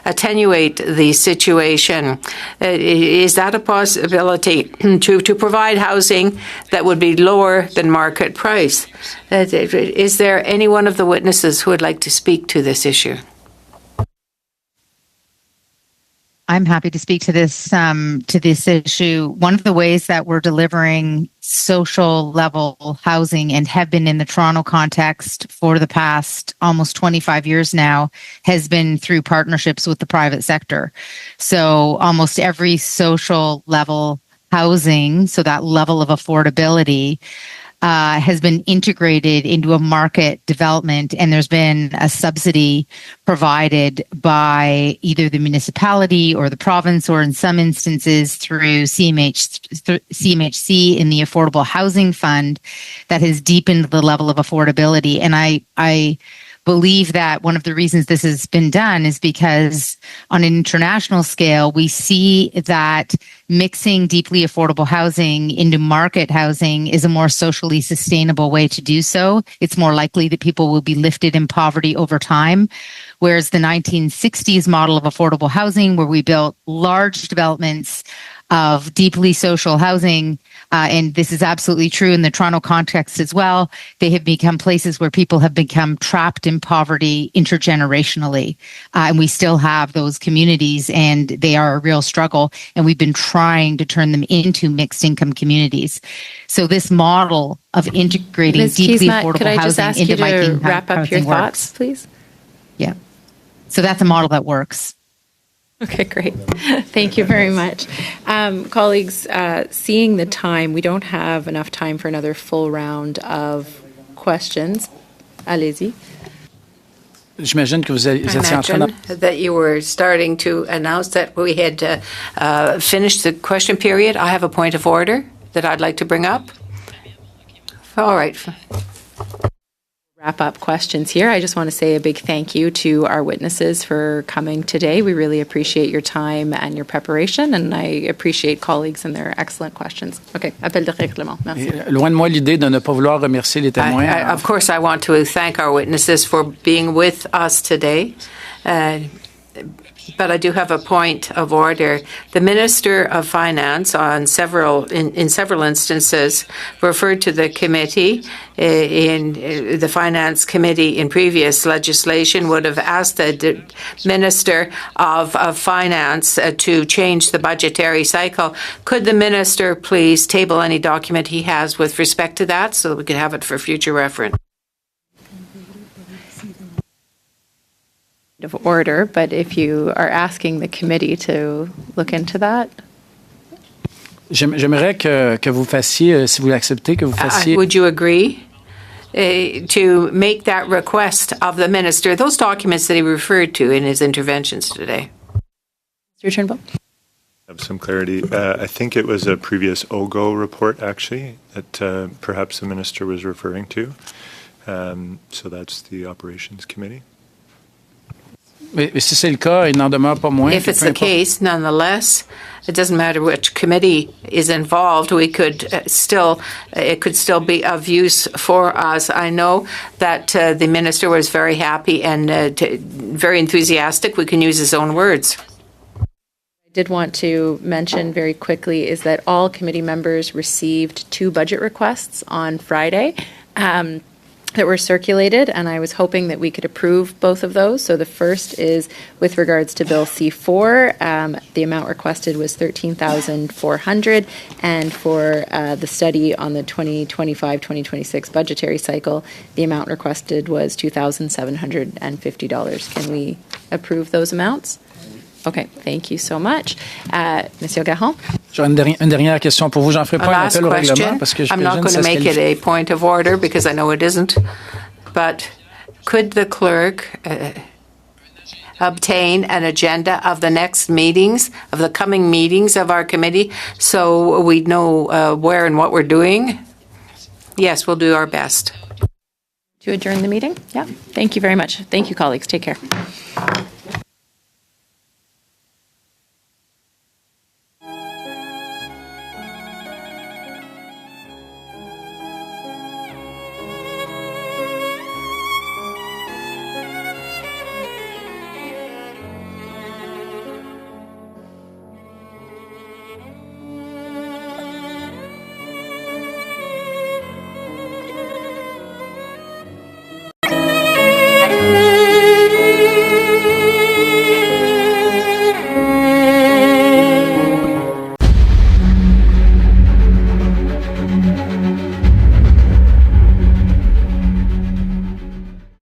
Speaker 2: attenuate the situation. Is that a possibility to provide housing that would be lower than market price? Is there any one of the witnesses who would like to speak to this issue?
Speaker 12: I'm happy to speak to this issue. One of the ways that we're delivering social level housing and have been in the Toronto context for the past almost 25 years now has been through partnerships with the private sector. So almost every social level housing, so that level of affordability, has been integrated into a market development, and there's been a subsidy provided by either the municipality or the province, or in some instances through CMHC in the Affordable Housing Fund, that has deepened the level of affordability. And I believe that one of the reasons this has been done is because on an international scale, we see that mixing deeply affordable housing into market housing is a more socially sustainable way to do so. It's more likely that people will be lifted in poverty over time. Whereas the 1960s model of affordable housing, where we built large developments of deeply social housing, and this is absolutely true in the Toronto context as well, they have become places where people have become trapped in poverty intergenerationally. And we still have those communities, and they are a real struggle. And we've been trying to turn them into mixed income communities. So this model of integrating
Speaker 1: Ms.
Speaker 12: deeply
Speaker 1: Kiesma,
Speaker 12: affordable
Speaker 1: could I just
Speaker 12: housing
Speaker 1: ask
Speaker 12: into
Speaker 1: you to
Speaker 12: micro
Speaker 1: wrap up your
Speaker 12: housing
Speaker 1: thoughts,
Speaker 12: works.
Speaker 1: please?
Speaker 12: Yeah. So that's a model that works.
Speaker 1: Okay, great. Thank you very much. Colleagues, seeing the time, we don't have enough time for another full round of questions. Allez-y.
Speaker 10: J'imagine que vous
Speaker 2: I
Speaker 10: étiez en train
Speaker 2: imagine that you were starting to announce that we had finished the question period. I have a point of order that I'd like to bring up. All right.
Speaker 1: Wrap up questions here. I just want to say a big thank you to our witnesses for coming today. We really appreciate your time and your preparation, and I appreciate colleagues and their excellent questions. Okay, appel de règlement. Merci.
Speaker 10: Loin de moi l'idée de ne pas vouloir remercier les témoins.
Speaker 2: Of course, I want to thank our witnesses for being with us today. But I do have a point of order. The Minister of Finance in several instances referred to the committee in the Finance Committee in previous legislation would have asked the Minister of Finance to change the budgetary cycle. Could the Minister please table any document he has with respect to that so that we could have it for future reference?
Speaker 1: Of order, but if you are asking the committee to look into that.
Speaker 10: J'aimerais que vous fassiez, si vous l'acceptez, que vous fassiez.
Speaker 2: Would you agree to make that request of the minister, those documents that he referred to in his interventions today?
Speaker 1: Mr. Turnbull.
Speaker 5: Have some clarity. I think it was a previous OGO report, actually, that perhaps the minister was referring to. So that's the Operations Committee.
Speaker 10: Mais si c'est le cas, il n'en demeure pas moins.
Speaker 2: If it's the case, nonetheless, it doesn't matter which committee is involved. We could it could still be of use for us. I know that the minister was very happy and very enthusiastic. We can use his own words.
Speaker 1: I did want to mention very quickly is that all committee members received 2 budget requests on Friday. That were circulated, and I was hoping that we could approve both of those. So the first is with regards to Bill C4. The amount requested was $13,400, and for the study on the 2025-2026 budgetary cycle, the amount requested was $2,750. Can we approve those amounts? Okay, thank you so much. Monsieur Garon?
Speaker 10: J'aurais une dernière question pour vous. J'en ferai pas un appel au règlement parce que je
Speaker 2: I'm not going to make it a point of order because I know it isn't. But could the clerk obtain an agenda of the next meetings, of the coming meetings of our committee, so we know where and what we're doing? Yes, we'll do our best.
Speaker 1: To adjourn the meeting? Yeah. Thank you very much. Thank you, colleagues. Take care.